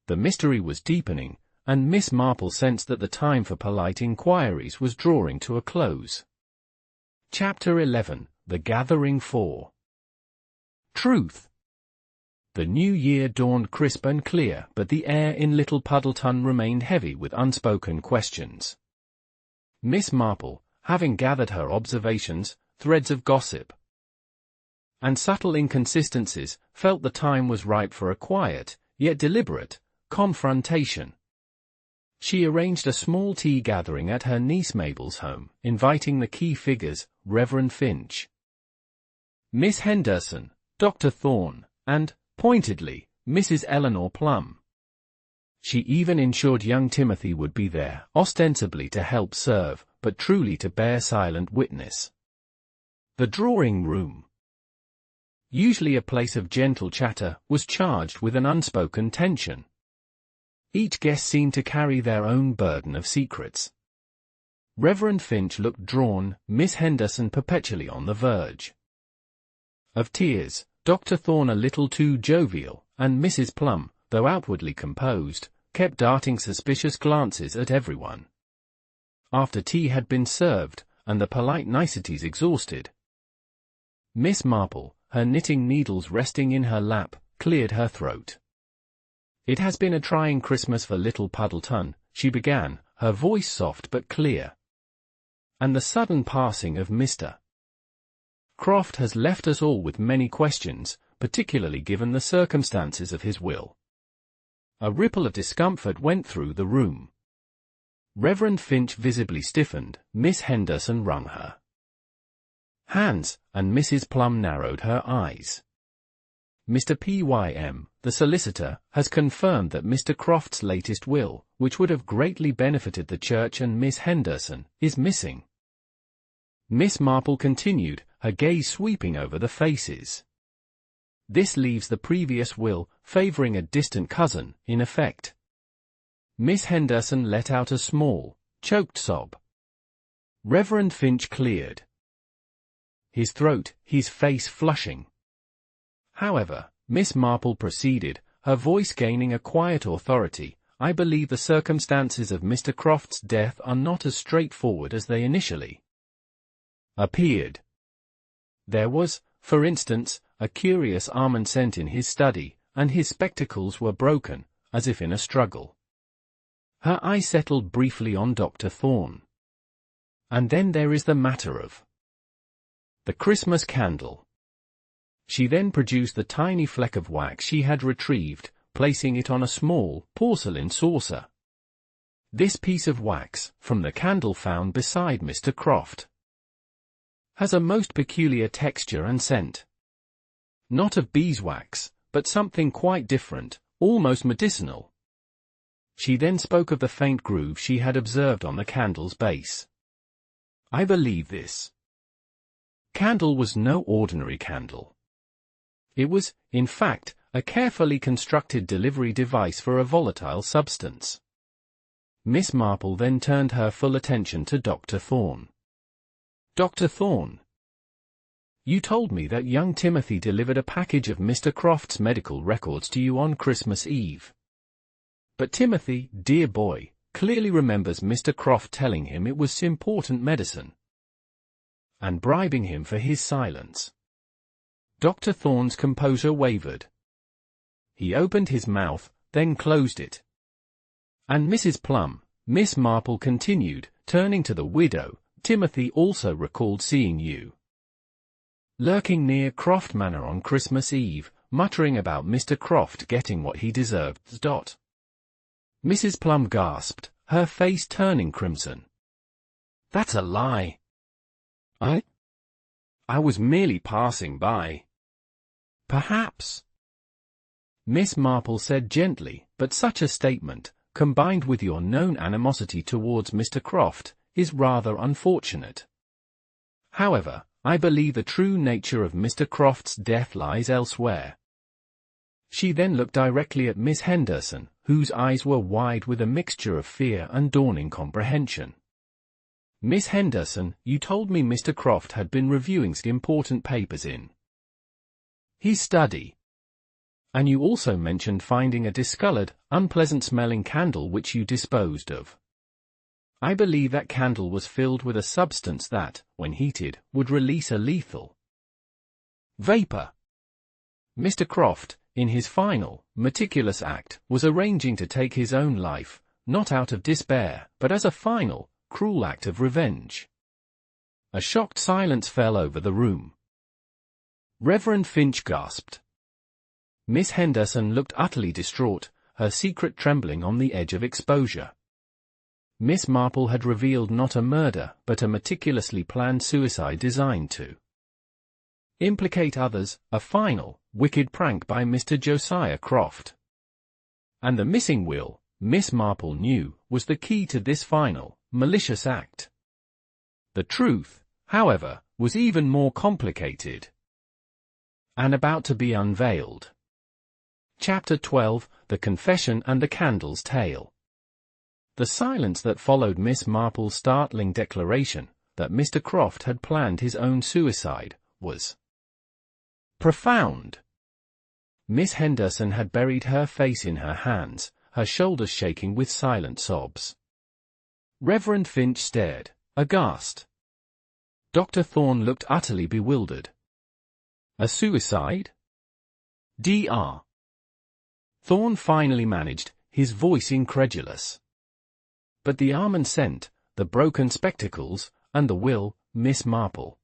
The mystery was deepening, and Miss Marple sensed that the time for polite inquiries was drawing to a close. Chapter 11, The Gathering 4. Truth. The new year dawned crisp and clear, but the air in Little Puddleton remained heavy with unspoken questions. Miss Marple, having gathered her observations, threads of gossip, and subtle inconsistencies, felt the time was ripe for a quiet, yet deliberate, confrontation. She arranged a small tea gathering at her niece Mabel's home, inviting the key figures, Reverend Finch, Miss Henderson, Dr. Thorne, and, pointedly, Mrs. Eleanor Plum. She even ensured young Timothy would be there, ostensibly to help serve, but truly to bear silent witness. The drawing room, usually a place of gentle chatter, was charged with an unspoken tension. Each guest seemed to carry their own burden of secrets. Reverend Finch looked drawn, Miss Henderson perpetually on the verge of tears, Dr. Thorne a little too jovial, and Mrs. Plum, though outwardly composed, kept darting suspicious glances at everyone. After tea had been served, and the polite niceties exhausted, Miss Marple, her knitting needles resting in her lap, cleared her throat. "It has been a trying Christmas for Little Puddleton," she began, her voice soft but clear. "And the sudden passing of Mr. Croft has left us all with many questions, particularly given the circumstances of his will." A ripple of discomfort went through the room. Reverend Finch visibly stiffened, Miss Henderson wrung her hands, and Mrs. Plum narrowed her eyes. "Mr. Pym, the solicitor, has confirmed that Mr. Croft's latest will, which would have greatly benefited the church and Miss Henderson, is missing." Miss Marple continued, her gaze sweeping over the faces. "This leaves the previous will, favoring a distant cousin, in effect." Miss Henderson let out a small, choked sob. Reverend Finch cleared his throat, his face flushing. "However," Miss Marple proceeded, her voice gaining a quiet authority, "I believe the circumstances of Mr. Croft's death are not as straightforward as they initially appeared. There was, for instance, a curious almond scent in his study, and his spectacles were broken, as if in a struggle." Her eye settled briefly on Dr. Thorne. "And then there is the matter of the Christmas candle." She then produced the tiny fleck of wax she had retrieved, placing it on a small, porcelain saucer. "This piece of wax, from the candle found beside Mr. Croft, has a most peculiar texture and scent. Not of beeswax, but something quite different, almost medicinal." She then spoke of the faint groove she had observed on the candle's base. "I believe this candle was no ordinary candle. It was, in fact, a carefully constructed delivery device for a volatile substance." Miss Marple then turned her full attention to Dr. Thorne. "Dr. Thorne, you told me that young Timothy delivered a package of Mr. Croft's medical records to you on Christmas Eve. But Timothy, dear boy, clearly remembers Mr. Croft telling him it was important medicine, and bribing him for his silence." Dr. Thorne's composure wavered. He opened his mouth, then closed it. "And Mrs. Plum," Miss Marple continued, turning to the widow, "Timothy also recalled seeing you lurking near Croft Manor on Christmas Eve, muttering about Mr. Croft getting what he deserved. Mrs. Plum gasped, her face turning crimson. "That's a lie." "I I was merely passing by. Perhaps. Miss Marple said gently, but such a statement, combined with your known animosity towards Mr. Croft, is rather unfortunate. However, I believe the true nature of Mr. Croft's death lies elsewhere. She then looked directly at Miss Henderson, whose eyes were wide with a mixture of fear and dawning comprehension. Miss Henderson, you told me Mr. Croft had been reviewing important papers in his study. And you also mentioned finding a discolored, unpleasant-smelling candle which you disposed of. I believe that candle was filled with a substance that, when heated, would release a lethal vapor. Mr. Croft, in his final, meticulous act, was arranging to take his own life, not out of despair, but as a final, cruel act of revenge. A shocked silence fell over the room. Reverend Finch gasped. Miss Henderson looked utterly distraught, her secret trembling on the edge of exposure. Miss Marple had revealed not a murder but a meticulously planned suicide designed to implicate others, a final, wicked prank by Mr. Josiah Croft. And the missing will, Miss Marple knew, was the key to this final, malicious act. The truth, however, was even more complicated and about to be unveiled. Chapter 12, The Confession and the Candle's Tale. The silence that followed Miss Marple's startling declaration that Mr. Croft had planned his own suicide was profound. Miss Henderson had buried her face in her hands, her shoulders shaking with silent sobs. Reverend Finch stared, aghast. Dr. Thorne looked utterly bewildered. A suicide? Dr. Thorne finally managed, his voice incredulous. But the almond scent, the broken spectacles, and the will, Miss Marple.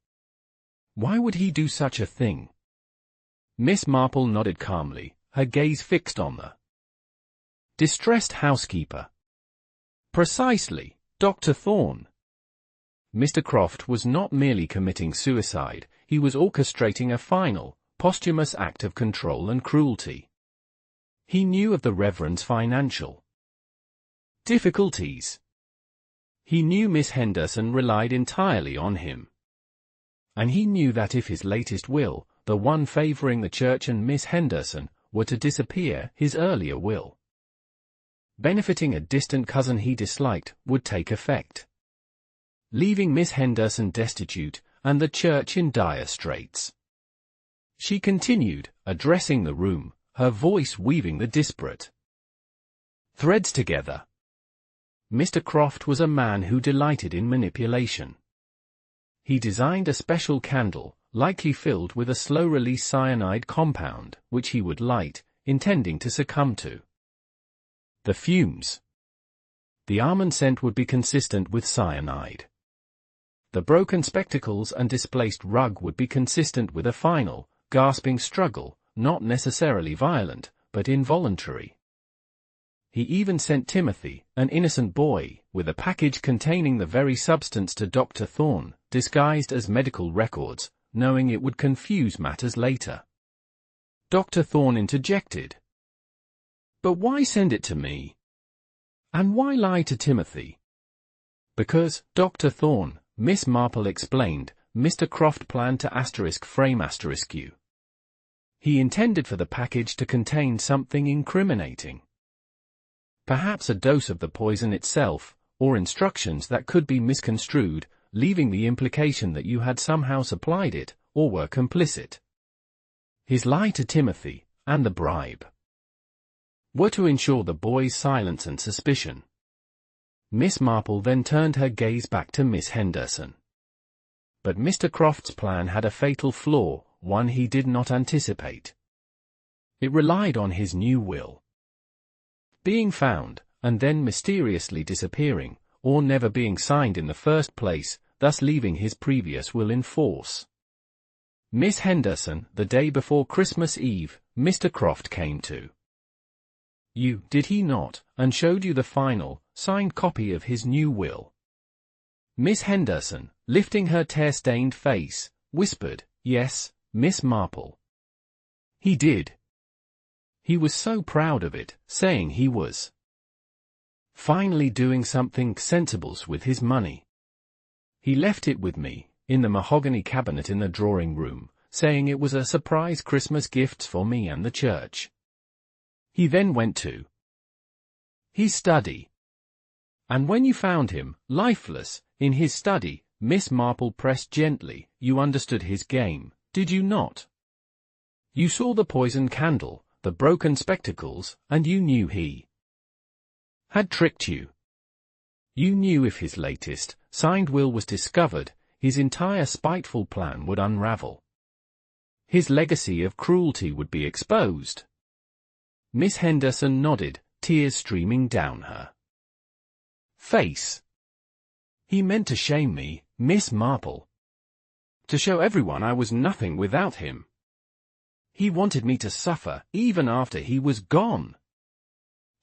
Why would he do such a thing? Miss Marple nodded calmly, her gaze fixed on the distressed housekeeper. Precisely, Dr. Thorne. Mr. Croft was not merely committing suicide, he was orchestrating a final, posthumous act of control and cruelty. He knew of the Reverend's financial difficulties. He knew Miss Henderson relied entirely on him. And he knew that if his latest will, the one favoring the church and Miss Henderson, were to disappear, his earlier will, benefiting a distant cousin he disliked, would take effect, leaving Miss Henderson destitute, and the church in dire straits. She continued, addressing the room, her voice weaving the disparate threads together. Mr. Croft was a man who delighted in manipulation. He designed a special candle, likely filled with a slow-release cyanide compound, which he would light, intending to succumb to the fumes. The almond scent would be consistent with cyanide. The broken spectacles and displaced rug would be consistent with a final, gasping struggle, not necessarily violent, but involuntary. He even sent Timothy, an innocent boy, with a package containing the very substance to Dr. Thorne, disguised as medical records, knowing it would confuse matters later. Dr. Thorne interjected. But why send it to me? And why lie to Timothy? Because, Dr. Thorne, Miss Marple explained, Mr. Croft planned to frame you. He intended for the package to contain something incriminating. Perhaps a dose of the poison itself, or instructions that could be misconstrued, leaving the implication that you had somehow supplied it, or were complicit. His lie to Timothy, and the bribe, were to ensure the boy's silence and suspicion. Miss Marple then turned her gaze back to Miss Henderson. But Mr. Croft's plan had a fatal flaw, one he did not anticipate. It relied on his new will being found, and then mysteriously disappearing, or never being signed in the first place, thus leaving his previous will in force. Miss Henderson, the day before Christmas Eve, Mr. Croft came to you, did he not, and showed you the final, signed copy of his new will? Miss Henderson, lifting her tear-stained face, whispered, "Yes, Miss Marple." He did. He was so proud of it, saying he was finally doing something sensible with his money. He left it with me, in the mahogany cabinet in the drawing room, saying it was a surprise Christmas gift for me and the church. He then went to his study. And when you found him, lifeless, in his study, Miss Marple pressed gently, you understood his game, did you not? You saw the poisoned candle, the broken spectacles, and you knew he had tricked you. You knew if his latest, signed will was discovered, his entire spiteful plan would unravel. His legacy of cruelty would be exposed. Miss Henderson nodded, tears streaming down her face. He meant to shame me, Miss Marple. To show everyone I was nothing without him. He wanted me to suffer, even after he was gone.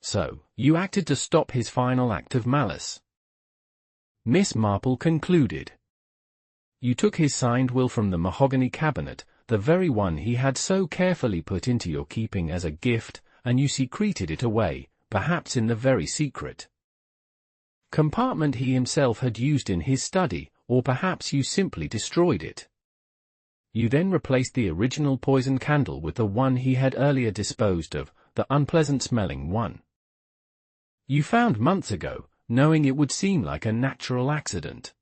So, you acted to stop his final act of malice. Miss Marple concluded. You took his signed will from the mahogany cabinet, the very one he had so carefully put into your keeping as a gift, and you secreted it away, perhaps in the very secret compartment he himself had used in his study, or perhaps you simply destroyed it. You then replaced the original poisoned candle with the one he had earlier disposed of, the unpleasant-smelling one you found months ago, knowing it would seem like a natural accident.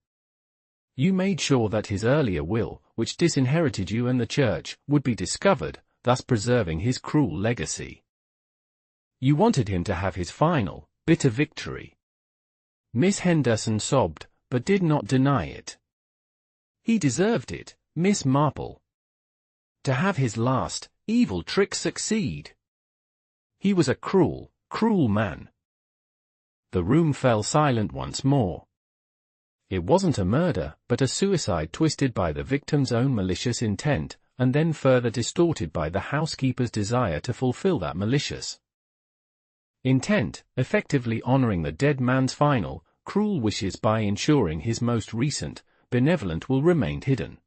You made sure that his earlier will, which disinherited you and the church, would be discovered, thus preserving his cruel legacy. You wanted him to have his final, bitter victory. Miss Henderson sobbed, but did not deny it. He deserved it, Miss Marple. To have his last, evil trick succeed. He was a cruel, cruel man. The room fell silent once more. It wasn't a murder, but a suicide twisted by the victim's own malicious intent, and then further distorted by the housekeeper's desire to fulfill that malicious intent, effectively honoring the dead man's final, cruel wishes by ensuring his most recent, benevolent will remained hidden.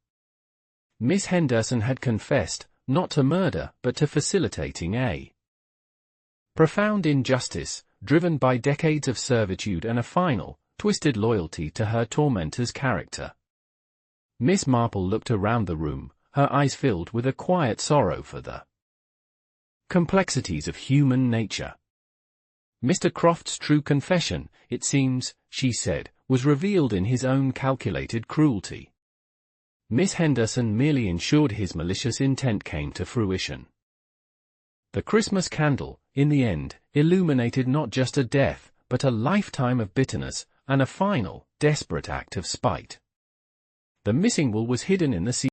Miss Henderson had confessed, not to murder, but to facilitating a profound injustice, driven by decades of servitude and a final, twisted loyalty to her tormentor's character. Miss Marple looked around the room, her eyes filled with a quiet sorrow for the complexities of human nature. Mr. Croft's true confession, it seems, she said, was revealed in his own calculated cruelty. Miss Henderson merely ensured his malicious intent came to fruition. The Christmas candle, in the end, illuminated not just a death, but a lifetime of bitterness, and a final, desperate act of spite. The missing will was hidden in the